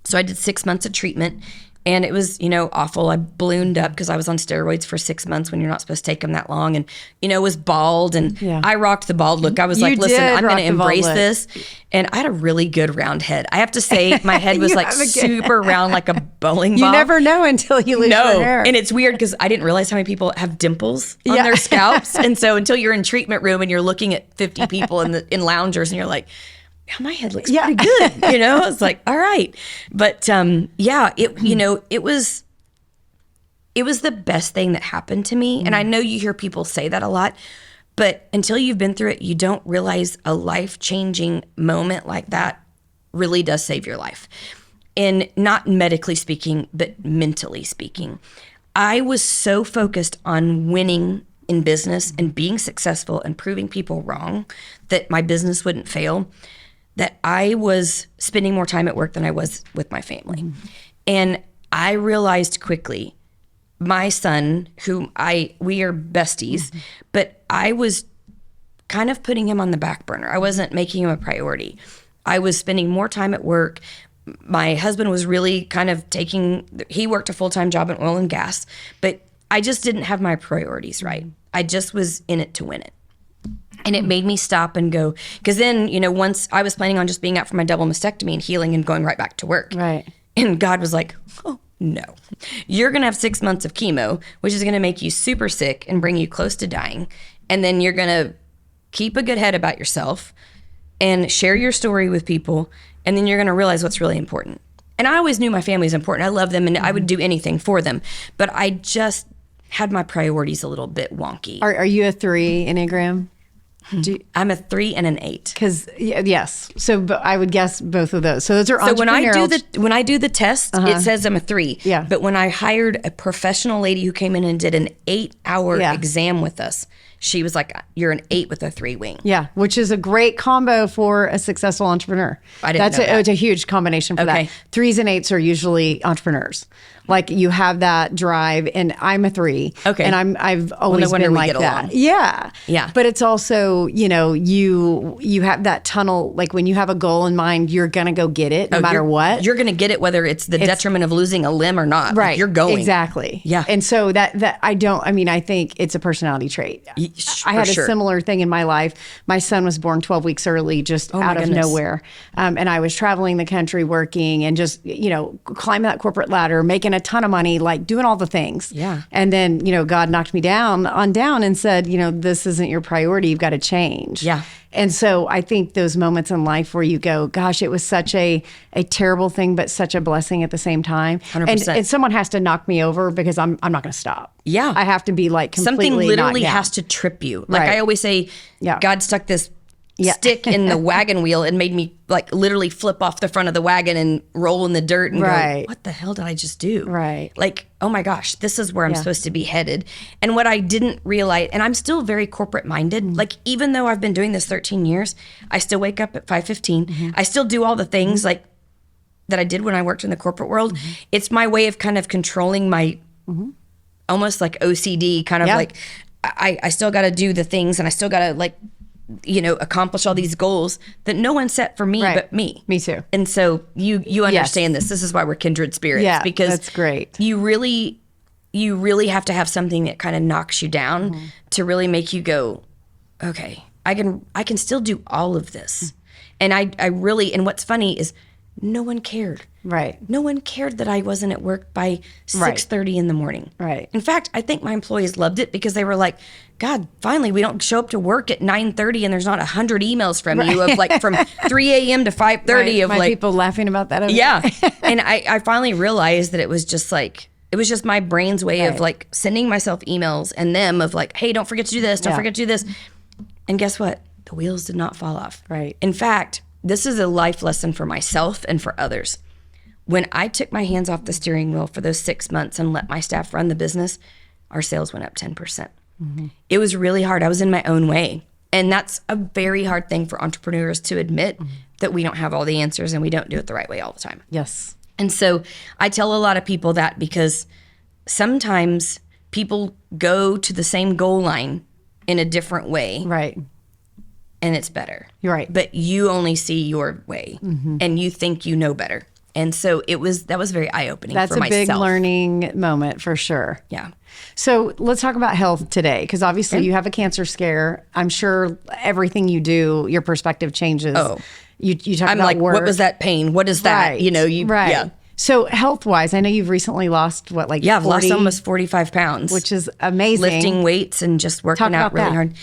so I did 6 months of treatment. And it was, awful. I ballooned up because I was on steroids for 6 months when you're not supposed to take them that long, and, was bald. And I rocked the bald look. I was like, listen, I'm going to embrace this. And I had a really good round head. I have to say, my head was like super round, like a bowling ball. You never know until you lose your hair. And it's weird because I didn't realize how many people have dimples on their scalps. And so until you're in treatment room and you're looking at 50 people in loungers and you're like, my head looks pretty good. I was like, all right. But it was the best thing that happened to me. And I know you hear people say that a lot, but until you've been through it, you don't realize a life-changing moment like that really does save your life. And not medically speaking, but mentally speaking. I was so focused on winning in business and being successful and proving people wrong that my business wouldn't fail, that I was spending more time at work than I was with my family. And I realized quickly, my son, we are besties, but I was kind of putting him on the back burner. I wasn't making him a priority. I was spending more time at work. My husband was really kind of he worked a full-time job in oil and gas, but I just didn't have my priorities right. I just was in it to win it. And it made me stop and go, because then, once I was planning on just being out for my double mastectomy and healing and going right back to work. Right. And God was like, oh, no. You're going to have 6 months of chemo, which is going to make you super sick and bring you close to dying. And then you're going to keep a good head about yourself and share your story with people. And then you're going to realize what's really important. And I always knew my family was important. I love them and I would do anything for them. But I just had my priorities a little bit wonky. Are you a 3 Enneagram? I'm a 3 and an 8. Because yes, so I would guess both of those. So those are so when I do the test, it says I'm a 3. Yeah. But when I hired a professional lady who came in and did an 8-hour exam with us, she was like, "You're an 8 with a 3 wing." Yeah, which is a great combo for a successful entrepreneur. I didn't know that. It's a huge combination for that. 3s and 8s are usually entrepreneurs. Like you have that drive, and I'm a 3. Okay. And I've always been like that. Along. Yeah. Yeah. But it's also, you have that tunnel, like when you have a goal in mind, you're going to go get it no matter what. You're going to get it whether it's the detriment of losing a limb or not. Right. Like you're going. Exactly. Yeah. And so I think it's a personality trait. I had a similar thing in my life. My son was born 12 weeks early, just out of nowhere. And I was traveling the country working and just, climbing that corporate ladder, making a ton of money, like doing all the things. Yeah. And then, God knocked me down and said, this isn't your priority. You've got to change. Yeah. And so I think those moments in life where you go, gosh, it was such a terrible thing, but such a blessing at the same time. 100%. And someone has to knock me over because I'm not going to stop. Yeah. I have to be like completely something literally knocked down. has to trip you. Like I always say, God stuck this stick in the wagon wheel and made me like literally flip off the front of the wagon and roll in the dirt and go, what the hell did I just do? Right. Like, oh my gosh, this is where I'm supposed to be headed. And what I didn't realize, and I'm still very corporate minded. Like even though I've been doing this 13 years, I still wake up at 5:15. I still do all the things like that I did when I worked in the corporate world. It's my way of kind of controlling my almost like OCD kind of like, I still got to do the things and I still got to like, accomplish all these goals that no one set for me but me. Me too. And so you understand this. This is why we're kindred spirits. Yeah, because that's great. You really have to have something that kind of knocks you down to really make you go, okay, I can still do all of this. And I really, and what's funny is no one cared. Right. No one cared that I wasn't at work by 6:30 in the morning. Right. In fact, I think my employees loved it because they were like, God, finally, we don't show up to work at 9:30 and there's not 100 emails from you of like from 3 a.m. to 5:30 of my like people laughing about that. And I finally realized that it was just my brain's way of like sending myself emails and them of like, hey, don't forget to do this. Don't forget to do this. And guess what? The wheels did not fall off. Right. In fact, this is a life lesson for myself and for others. When I took my hands off the steering wheel for those 6 months and let my staff run the business, our sales went up 10%. It was really hard. I was in my own way. And that's a very hard thing for entrepreneurs to admit that we don't have all the answers and we don't do it the right way all the time. Yes. And so I tell a lot of people that because sometimes people go to the same goal line in a different way. Right. And it's better. You're right. But you only see your way and you think you know better. And so that was very eye-opening for myself. That's a big learning moment for sure. Yeah. So let's talk about health today, because obviously you have a cancer scare. I'm sure everything you do, your perspective changes. Oh. You talk I'm about like, work. what was that pain? What is that? Right. Right. Yeah. So health-wise, I know you've recently lost I've 40, lost almost 45 pounds. Which is amazing. Lifting weights and just working out really hard.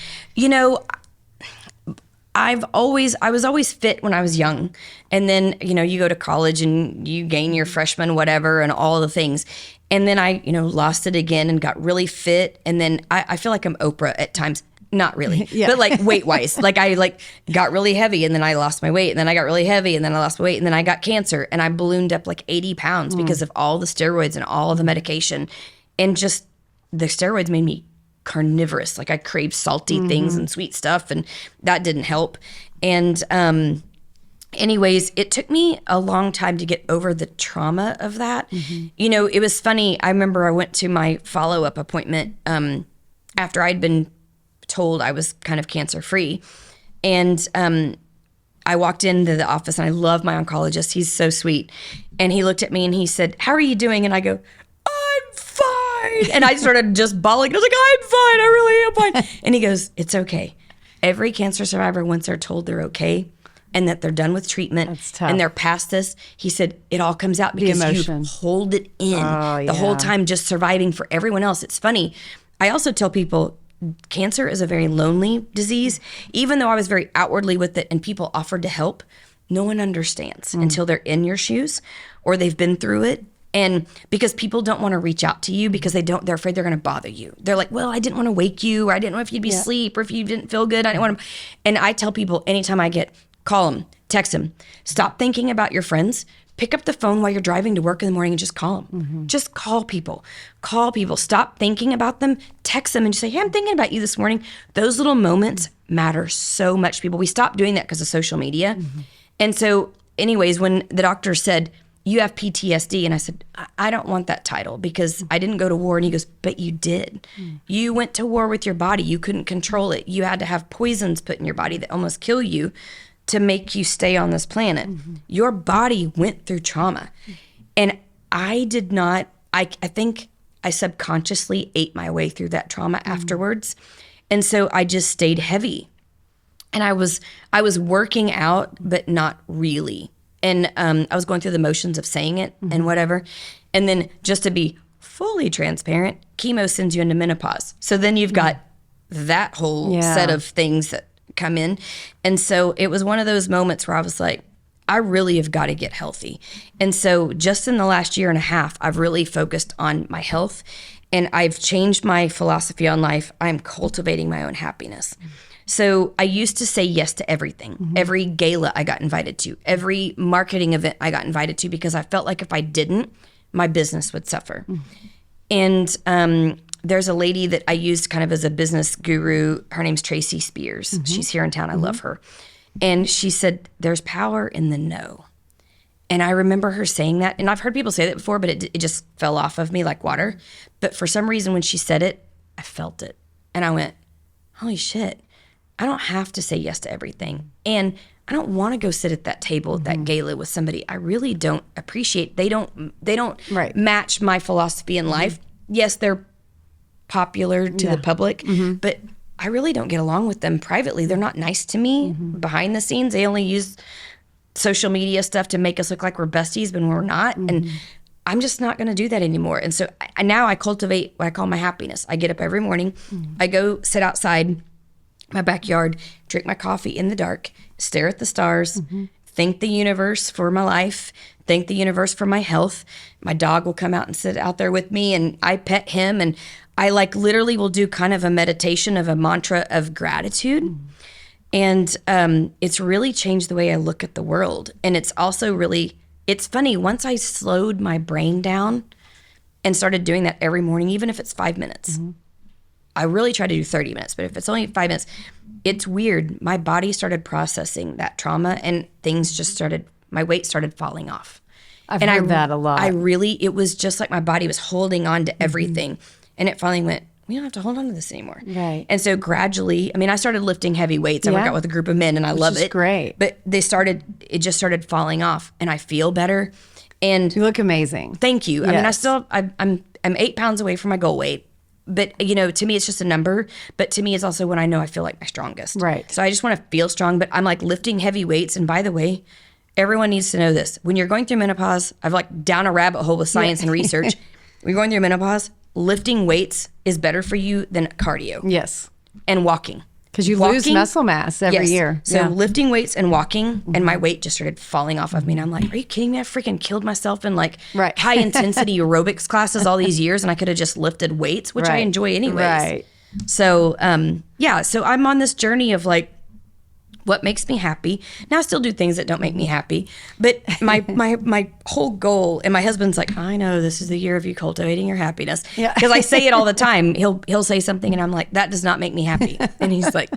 I was always fit when I was young. And then, you go to college and you gain your freshman whatever and all the things. And then I, lost it again and got really fit. And then I feel like I'm Oprah at times. Not really, but like weight wise, like I got really heavy and then I lost my weight and then I got really heavy and then I lost my weight and then I got cancer and I ballooned up like 80 pounds because of all the steroids and all of the medication. And just the steroids made me carnivorous. Like I craved salty things and sweet stuff, and that didn't help. And anyways, it took me a long time to get over the trauma of that. It was funny. I remember I went to my follow-up appointment after I'd been told I was kind of cancer free. And I walked into the office, and I love my oncologist. He's so sweet. And he looked at me and he said, "How are you doing?" And I go, "I'm fine." And I started just bawling. I was like, "I'm fine. I really am fine." And he goes, "It's okay. Every cancer survivor, once they're told they're okay and that they're done with treatment and they're past this," he said, "it all comes out because you hold it in the whole time, just surviving for everyone else." It's funny. I also tell people, cancer is a very lonely disease. Even though I was very outwardly with it and people offered to help, no one understands until they're in your shoes or they've been through it. And because people don't want to reach out to you because they're afraid they're going to bother you. They're like, "Well, I didn't want to wake you, or I didn't know if you'd be asleep, or if you didn't feel good. I didn't want to." And I tell people anytime call them, text them, stop thinking about your friends. Pick up the phone while you're driving to work in the morning and just call them. Just call people. Call people. Stop thinking about them. Text them and just say, "Hey, I'm thinking about you this morning." Those little moments matter so much, people. We stopped doing that because of social media. And so anyways, when the doctor said, "You have PTSD," and I said, I don't want that title because I didn't go to war. And he goes, "But you did. You went to war with your body. You couldn't control it. You had to have poisons put in your body that almost kill you to make you stay on this planet. Your body went through trauma." And I did not, I think I subconsciously ate my way through that trauma afterwards. And so I just stayed heavy. And I was working out, but not really. And I was going through the motions of saying it and whatever. And then just to be fully transparent, chemo sends you into menopause. So then you've got that whole set of things that come in. And so it was one of those moments where I was like, I really have got to get healthy. And so just in the last year and a half, I've really focused on my health, and I've changed my philosophy on life. I'm cultivating my own happiness. So I used to say yes to everything. Every gala I got invited to, every marketing event I got invited to, because I felt like if I didn't, my business would suffer. And there's a lady that I used kind of as a business guru. Her name's Tracy Spears. She's here in town. I love her. And she said, "There's power in the no." And I remember her saying that. And I've heard people say that before, but it just fell off of me like water. But for some reason, when she said it, I felt it. And I went, holy shit, I don't have to say yes to everything. And I don't want to go sit at that table at that gala with somebody I really don't appreciate. They don't match my philosophy in life. Yes, they're popular to the public, but I really don't get along with them privately. They're not nice to me behind the scenes. They only use social media stuff to make us look like we're besties when we're not. And I'm just not going to do that anymore. And so now I cultivate what I call my happiness. I get up every morning. I go sit outside my backyard, drink my coffee in the dark, stare at the stars, thank the universe for my life, thank the universe for my health. My dog will come out and sit out there with me, and I pet him, and I literally will do kind of a meditation of a mantra of gratitude. And it's really changed the way I look at the world. And it's also it's funny, once I slowed my brain down and started doing that every morning, even if it's 5 minutes, I really try to do 30 minutes, but if it's only 5 minutes, it's weird. My body started processing that trauma, and my weight started falling off. I've heard that a lot. It was just like my body was holding on to everything. And it finally went, we don't have to hold on to this anymore. Right. And so gradually, I started lifting heavy weights. I work out with a group of men, and I love it. Great. But it just started falling off, and I feel better. And you look amazing. Thank you. Yes. I mean, I'm 8 pounds away from my goal weight. But, to me, it's just a number. But to me, it's also when I know I feel like my strongest. Right. So I just want to feel strong. But I'm like lifting heavy weights. And by the way, everyone needs to know this. When you're going through menopause, I've like down a rabbit hole with science and research. When you're going through menopause, lifting weights is better for you than cardio. Yes. And walking. Because you lose muscle mass every year. So lifting weights and walking, and my weight just started falling off of me. And I'm like, are you kidding me? I freaking killed myself in like high intensity aerobics classes all these years, and I could have just lifted weights, which I enjoy anyways. Right. So, so I'm on this journey of like, what makes me happy. Now I still do things that don't make me happy, but my whole goal, and my husband's like, I know this is the year of you cultivating your happiness. Yeah. Because I say it all the time. He'll say something and I'm like, that does not make me happy. And he's like,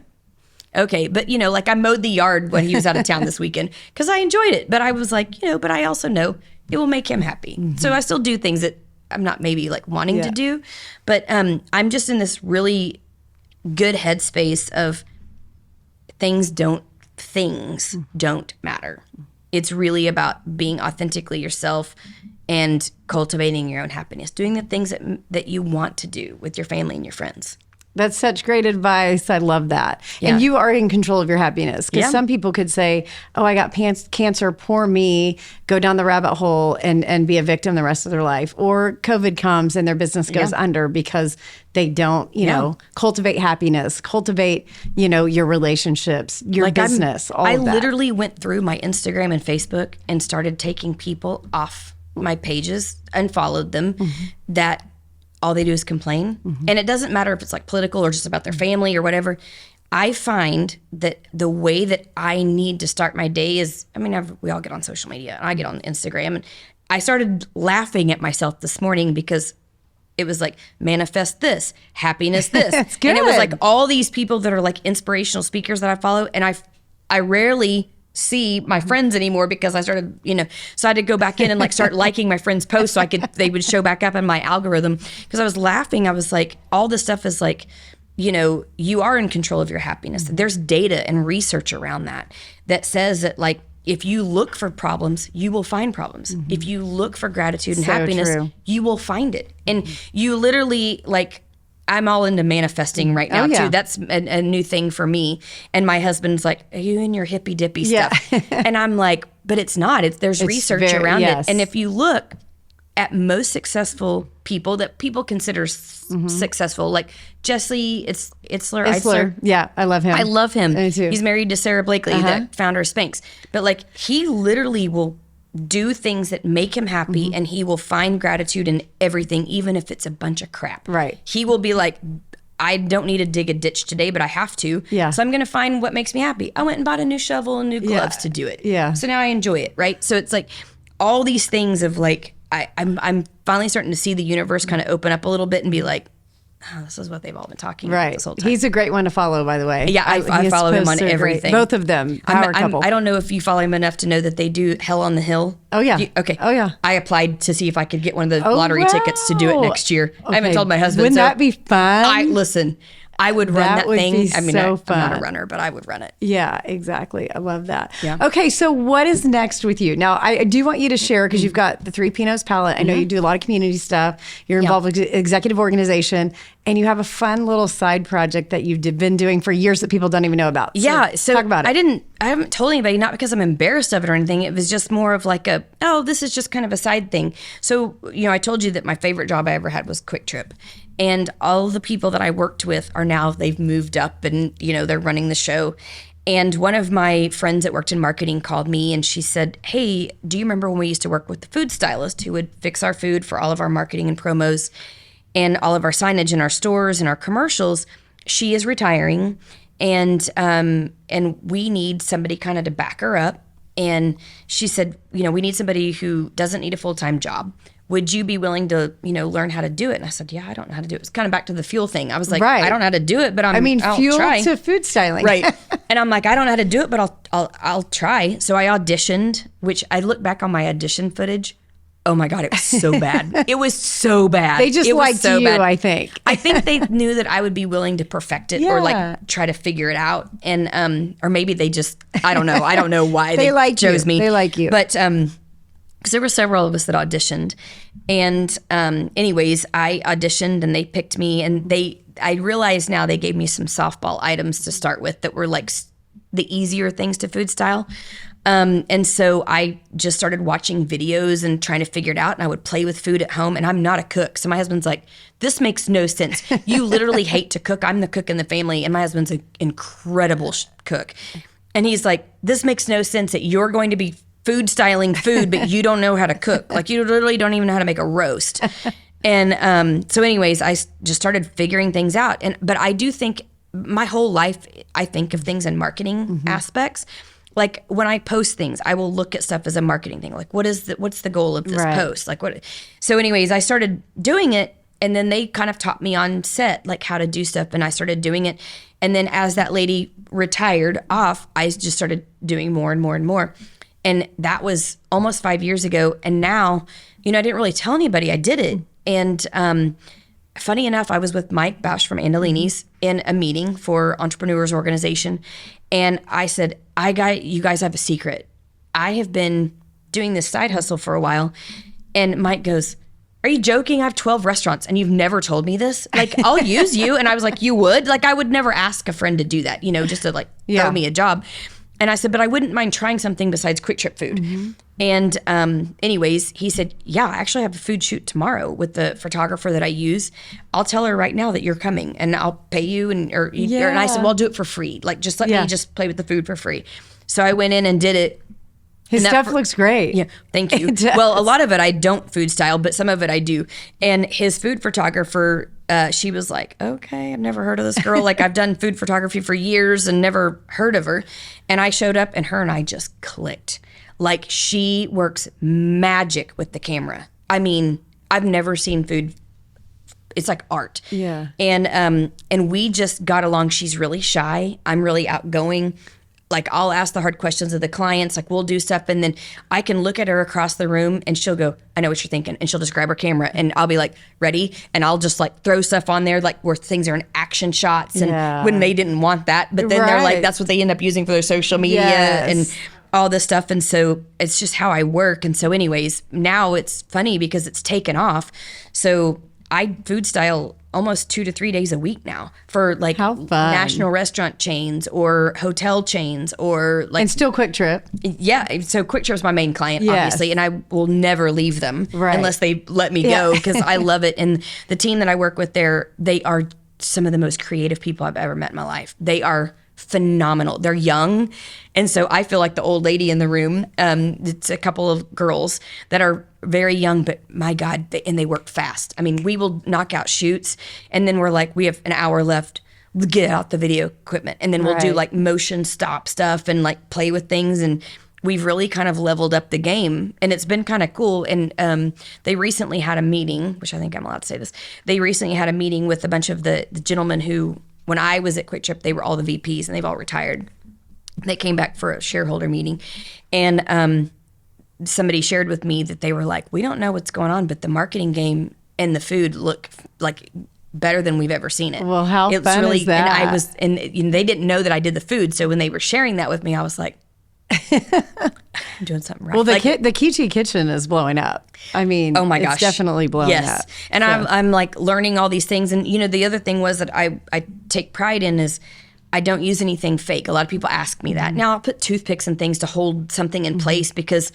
okay. But like I mowed the yard when he was out of town this weekend because I enjoyed it. But I was like, but I also know it will make him happy. Mm-hmm. So I still do things that I'm not maybe like wanting to do, but I'm just in this really good headspace of things don't matter. It's really about being authentically yourself and cultivating your own happiness, doing the things that you want to do with your family and your friends. That's such great advice. I love that. Yeah. And you are in control of your happiness, because some people could say, oh, I got cancer, poor me, go down the rabbit hole and be a victim the rest of their life. Or COVID comes and their business goes under because they don't, cultivate happiness, cultivate, your relationships, your business, all of that. I literally went through my Instagram and Facebook and started taking people off my pages and followed them that all they do is complain. Mm-hmm. And it doesn't matter if it's like political or just about their family or whatever. I find that the way that I need to start my day is, we all get on social media and I get on Instagram, and I started laughing at myself this morning because it was like, manifest this, happiness this. That's good. And it was like all these people that are like inspirational speakers that I follow. And I rarely see my friends anymore because I started, so I had to go back in and like start liking my friends' posts so they would show back up in my algorithm. Because I was laughing. I was like, all this stuff is like, you are in control of your happiness. There's data and research around that says that like, if you look for problems, you will find problems. Mm-hmm. If you look for gratitude and happiness, you will find it. And you literally like, I'm all into manifesting right now too. That's a new thing for me. And my husband's like, are you in your hippy dippy stuff? And I'm like, but it's not. There's research around it. And if you look at most successful people that people consider successful, like Jesse Itzler. Yeah, I love him. I love him. Me too. He's married to Sarah Blakely, the founder of Spanx. But like, he literally will do things that make him happy, and he will find gratitude in everything, even if it's a bunch of crap. Right. He will be like, I don't need to dig a ditch today, but I have to. Yeah. So I'm going to find what makes me happy. I went and bought a new shovel and new gloves to do it. Yeah. So now I enjoy it, right? So it's like all these things of like, I'm finally starting to see the universe kind of open up a little bit and be like, oh, this is what they've all been talking about this whole time. He's a great one to follow, by the way. Yeah, I follow him on everything. Both of them, power couple. I don't know if you follow him enough to know that they do Hell on the Hill. Oh, yeah. Okay. Oh, yeah. I applied to see if I could get one of the lottery tickets to do it next year. Okay. I haven't told my husband. Wouldn't that be fun? Listen, I would run that thing. Be so fun. I'm not a runner, but I would run it. Yeah, exactly. I love that. Yeah. Okay, so what is next with you? Now, I do want you to share, because you've got the Three Pinots palette. I know you do a lot of community stuff. You're involved with executive organization, and you have a fun little side project that you've been doing for years that people don't even know about. So talk about it. I haven't told anybody, not because I'm embarrassed of it or anything. It was just more of like this is just kind of a side thing. So, I told you that my favorite job I ever had was Quick Trip. And all the people that I worked with they've moved up and, they're running the show. And one of my friends that worked in marketing called me and she said, hey, do you remember when we used to work with the food stylist who would fix our food for all of our marketing and promos and all of our signage in our stores and our commercials? She is retiring and we need somebody kind of to back her up. And she said, we need somebody who doesn't need a full-time job. Would you be willing to, learn how to do it? And I said, yeah, I don't know how to do it. It's kind of back to the fuel thing. I was like, I don't know how to do it, but I'll fuel try. To food styling. Right. And I'm like, I don't know how to do it, but I'll try. So I auditioned, which I look back on my audition footage. Oh my God, it was so bad. It was so bad. They just liked you, bad. I think. I think they knew that I would be willing to perfect it or like try to figure it out. And, or maybe they just, I don't know. I don't know why they like chose me. They like you. But, because there were several of us that auditioned. And anyways, I auditioned and they picked me, and I realize now they gave me some softball items to start with that were like the easier things to food style. And so I just started watching videos and trying to figure it out. And I would play with food at home, and I'm not a cook. So my husband's like, this makes no sense. You literally hate to cook. I'm the cook in the family, and my husband's an incredible cook. And he's like, this makes no sense that you're going to be food styling food, but you don't know how to cook. Like, you literally don't even know how to make a roast. And so anyways, I just started figuring things out. But I do think my whole life, I think of things in marketing aspects. Like when I post things, I will look at stuff as a marketing thing. Like, what's the goal of this post? Like what? So anyways, I started doing it, and then they kind of taught me on set, like how to do stuff. And I started doing it. And then as that lady retired off, I just started doing more and more and more. And that was almost 5 years ago. And now, I didn't really tell anybody I did it. And funny enough, I was with Mike Bausch from Andolini's in a meeting for Entrepreneurs Organization. And I said, you guys have a secret. I have been doing this side hustle for a while. And Mike goes, are you joking? I have 12 restaurants and you've never told me this? Like, I'll use you. And I was like, you would? Like, I would never ask a friend to do that, just to throw me a job. And I said, but I wouldn't mind trying something besides quick trip food. And anyways, he said, yeah, I actually have a food shoot tomorrow with the photographer that I use. I'll tell her right now that you're coming and I'll pay you. And I said, well, I'll do it for free. Like, just let me just play with the food for free. So I went in and did it. His stuff looks great. Yeah, thank you. Well, a lot of it I don't food style, but some of it I do. And his food photographer, she was like, okay, I've never heard of this girl. Like, I've done food photography for years and never heard of her. And I showed up, and her and I just clicked. Like, she works magic with the camera. I mean, I've never seen food. It's like art. Yeah. And we just got along. She's really shy. I'm really outgoing. Like, I'll ask the hard questions of the clients. Like, we'll do stuff, and then I can look at her across the room, and she'll go, I know what you're thinking. And she'll just grab her camera, and I'll be like, ready? And I'll just throw stuff on there, where things are in action shots, and when they didn't want that. But then they're like, that's what they end up using for their social media and all this stuff. And so it's just how I work. And so anyways, now it's funny because it's taken off. So I food style almost 2 to 3 days a week now for national restaurant chains or hotel chains or and still Quick Trip. Yeah. So Quick Trip's my main client, obviously, and I will never leave them unless they let me go because I love it. And the team that I work with there, they are some of the most creative people I've ever met in my life. They are phenomenal. They're young. And so I feel like the old lady in the room. It's a couple of girls that are very young, but my God, they work fast. I mean, we will knock out shoots and then we're like, we have an hour left. We'll get out the video equipment. And then we'll do motion stop stuff and play with things. And we've really kind of leveled up the game, and it's been kind of cool. And they recently had a meeting, which I think I'm allowed to say this. They recently had a meeting with a bunch of the gentlemen who, when I was at Quick Trip, they were all the VPs and they've all retired. They came back for a shareholder meeting, and somebody shared with me that they were like, we don't know what's going on, but the marketing game and the food look like better than we've ever seen it. Well, how fun is that? And they didn't know that I did the food. So when they were sharing that with me, I was like, I'm doing something right. Well, the QT kitchen is blowing up. I mean, oh my gosh, it's definitely blowing up. And so. I'm learning all these things. And the other thing was that I take pride in is I don't use anything fake. A lot of people ask me that. Now I'll put toothpicks and things to hold something in place because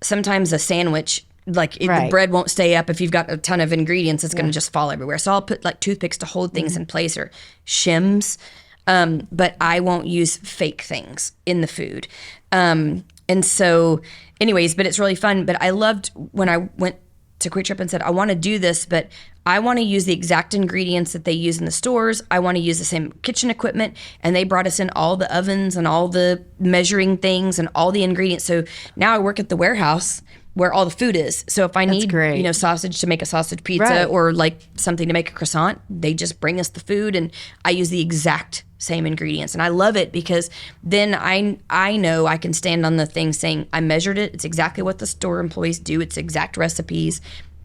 sometimes a sandwich, the bread won't stay up if you've got a ton of ingredients. It's going to just fall everywhere. So I'll put toothpicks to hold things in place or shims. But I won't use fake things in the food. And so anyways, but it's really fun. But I loved when I went to Quick Trip and said, I want to do this, but I want to use the exact ingredients that they use in the stores. I want to use the same kitchen equipment. And they brought us in all the ovens and all the measuring things and all the ingredients. So now I work at the warehouse where all the food is. So if I need, sausage to make a sausage pizza or something to make a croissant, they just bring us the food and I use the exact same ingredients. And I love it because then I know I can stand on the thing saying, I measured it. It's exactly what the store employees do. It's exact recipes.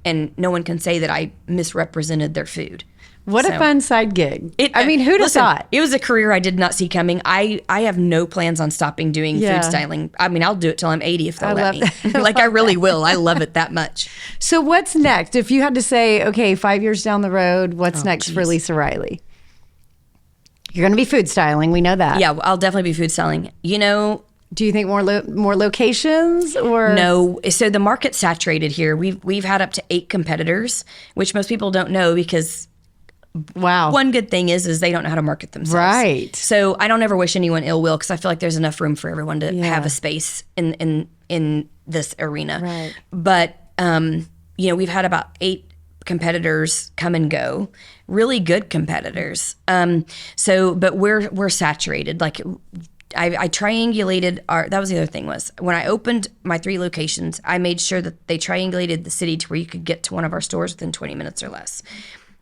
And no one can say that I misrepresented their food. What a fun side gig. Who'd have thought? It was a career I did not see coming. I have no plans on stopping doing food styling. I mean, I'll do it till I'm 80 if they'll let me. I really will. I love it that much. So what's next? If you had to say, okay, 5 years down the road, what's next for Lisa Riley? You're going to be food styling. We know that. Yeah, I'll definitely be food styling. Do you think more locations or no? So the market's saturated here. We've had up to 8 competitors, which most people don't know because one good thing is they don't know how to market themselves. Right. So I don't ever wish anyone ill will because I feel like there's enough room for everyone to have a space in this arena. Right. But we've had about 8 competitors come and go, really good competitors. But we're saturated. Like I triangulated that was the other thing was when I opened my 3 locations, I made sure that they triangulated the city to where you could get to one of our stores within 20 minutes or less.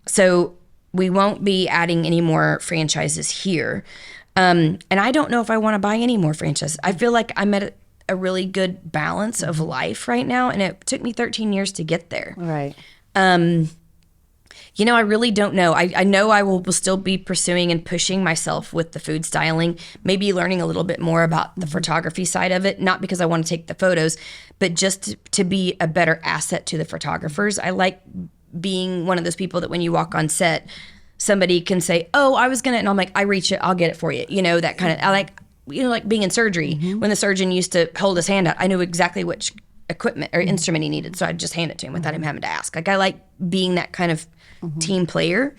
So we won't be adding any more franchises here. And I don't know if I want to buy any more franchises. I feel like I'm at a really good balance of life right now. And it took me 13 years to get there. Right. I really don't know. I know I will still be pursuing and pushing myself with the food styling, maybe learning a little bit more about the photography side of it, not because I want to take the photos, but just to be a better asset to the photographers. I like being one of those people that when you walk on set, somebody can say, oh, I was going to, and I'm like, I reach it, I'll get it for you. That kind of, I like, like being in surgery, when the surgeon used to hold his hand out, I knew exactly which equipment or instrument he needed, so I'd just hand it to him without him having to ask. Like I like being that kind of team player.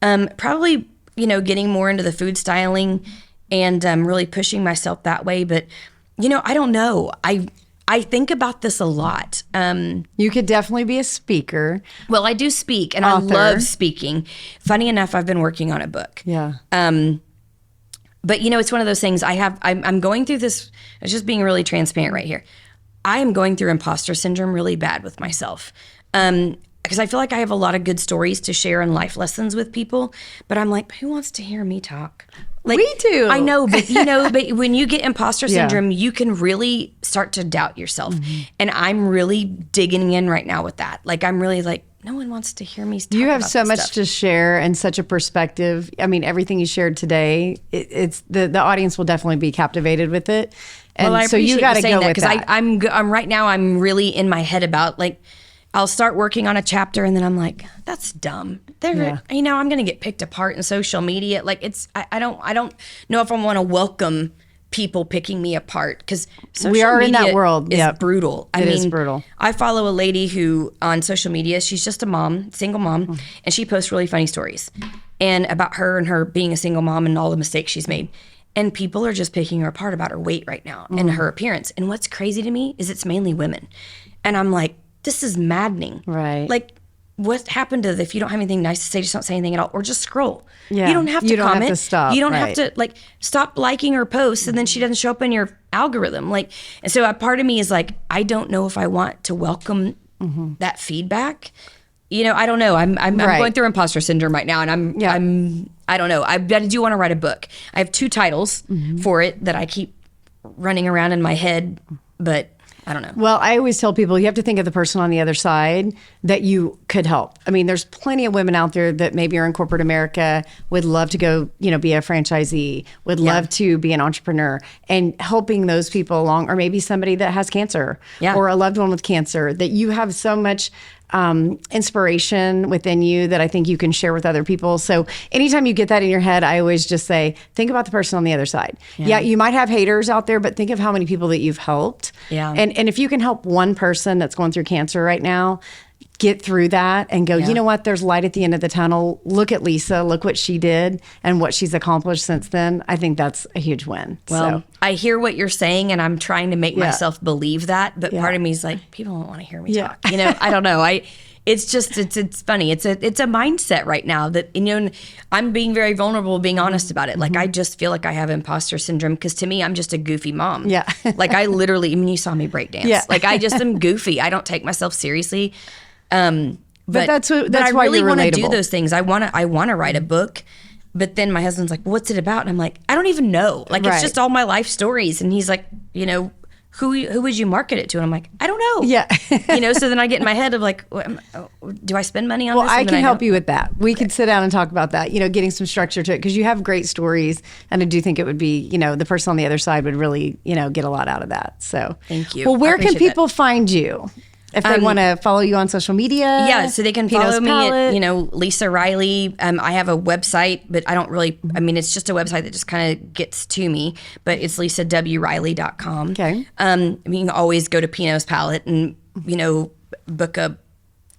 Probably, getting more into the food styling and really pushing myself that way. But, I don't know. I think about this a lot. You could definitely be a speaker. Well, I do speak, and author. I love speaking. Funny enough, I've been working on a book. Yeah. But it's one of those things. I'm going through this. It's just being really transparent right here. I am going through imposter syndrome really bad with myself. Because I feel like I have a lot of good stories to share and life lessons with people, but I'm like, who wants to hear me talk? Like, we do. I know, but but when you get imposter syndrome, you can really start to doubt yourself. And I'm really digging in right now with that. Like, I'm really like, no one wants to hear me talk. You have about so much stuff. to share and such a perspective. I mean, everything you shared today, it's the audience will definitely be captivated with it. And I so you got to go with that. I'm right now. I'm really in my head about like. I'll start working on a chapter and then I'm like, that's dumb. I'm going to get picked apart in social media. Like I don't know if I want to welcome people picking me apart because we are in that world. Is brutal. It is brutal. I follow a lady who on social media, she's just a mom, single mom, and she posts really funny stories and about her and her being a single mom and all the mistakes she's made. And people are just picking her apart about her weight right now and her appearance. And what's crazy to me is it's mainly women. And I'm like, this is maddening. Right. Like, what happened to if you don't have anything nice to say, just don't say anything at all, or just scroll. Yeah. You don't have to you don't comment. Have to stop. You don't have to stop liking her posts, and then she doesn't show up in your algorithm. And so a part of me is like, I don't know if I want to welcome that feedback. I don't know. I'm going through imposter syndrome right now, and I don't know. I do want to write a book. I have 2 titles for it that I keep running around in my head, but I don't know. Well, I always tell people you have to think of the person on the other side that you could help. I mean, there's plenty of women out there that maybe are in corporate America, would love to go, be a franchisee, would love to be an entrepreneur, and helping those people along, or maybe somebody that has cancer or a loved one with cancer, that you have so much inspiration within you that I think you can share with other people. So anytime you get that in your head, I always just say, think about the person on the other side. Yeah, you might have haters out there, but think of how many people that you've helped. Yeah. And if you can help one person that's going through cancer right now, get through that and go, you know what, there's light at the end of the tunnel. Look at Lisa, look what she did and what she's accomplished since then. I think that's a huge win. Well, I hear what you're saying and I'm trying to make myself believe that, but part of me is like, people don't want to hear me talk. I don't know. It's funny. It's a mindset right now that, I'm being very vulnerable, being honest about it. Like, I just feel like I have imposter syndrome because to me, I'm just a goofy mom. Yeah. Like I literally, you saw me break dance. Yeah. Like I just am goofy. I don't take myself seriously. But that's why I really want to do those things. I want to write a book, but then my husband's like, "What's it about?" And I'm like, "I don't even know. Like it's just all my life stories." And he's like, who would you market it to? And I'm like, I don't know. Yeah. So then I get in my head of like, do I spend money on Well, this? I can help you with that. We could sit down and talk about that, getting some structure to it, because you have great stories. And I do think it would be, the person on the other side would really, get a lot out of that. So thank you. Well, where can people find you? If they want to follow you on social media? Yeah, so they can Pinot's follow me Palette. at, Lisa Riley. I have a website, but I don't really, it's just a website that just kind of gets to me, but it's lisawriley.com. Okay. You can always go to Pinot's Palette and, book a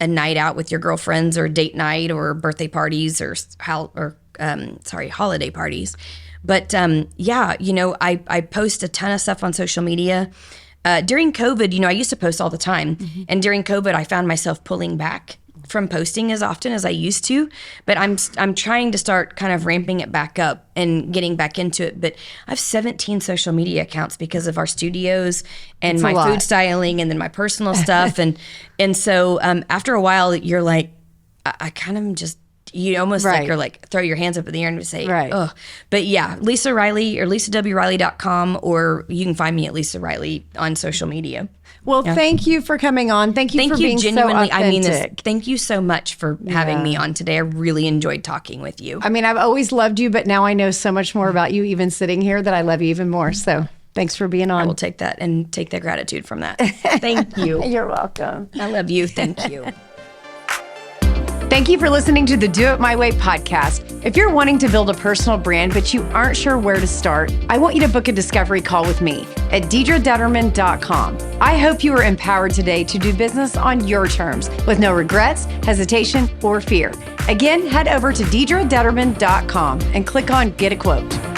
night out with your girlfriends, or date night, or birthday parties, or holiday parties. But I post a ton of stuff on social media. During COVID, I used to post all the time. Mm-hmm. And during COVID, I found myself pulling back from posting as often as I used to. But I'm trying to start kind of ramping it back up and getting back into it. But I have 17 social media accounts because of our studios and That's my food styling and then my personal stuff. and so after a while, you're like, I kind of just, you almost like you're like throw your hands up in the air and say, ugh. But yeah, Lisa Riley or lisawriley.com, or you can find me at Lisa Riley on social media. Well, thank you for coming on. Thank you for being genuinely, so authentic. I mean, thank you so much for having me on today. I really enjoyed talking with you. I've always loved you, but now I know so much more about you, even sitting here, that I love you even more. So thanks for being on. I will take that and take the gratitude from that. Thank you. You're welcome. I love you. Thank you. Thank you for listening to the Do It My Way podcast. If you're wanting to build a personal brand, but you aren't sure where to start, I want you to book a discovery call with me at deidredetterman.com. I hope you are empowered today to do business on your terms with no regrets, hesitation, or fear. Again, head over to deidredetterman.com and click on Get a Quote.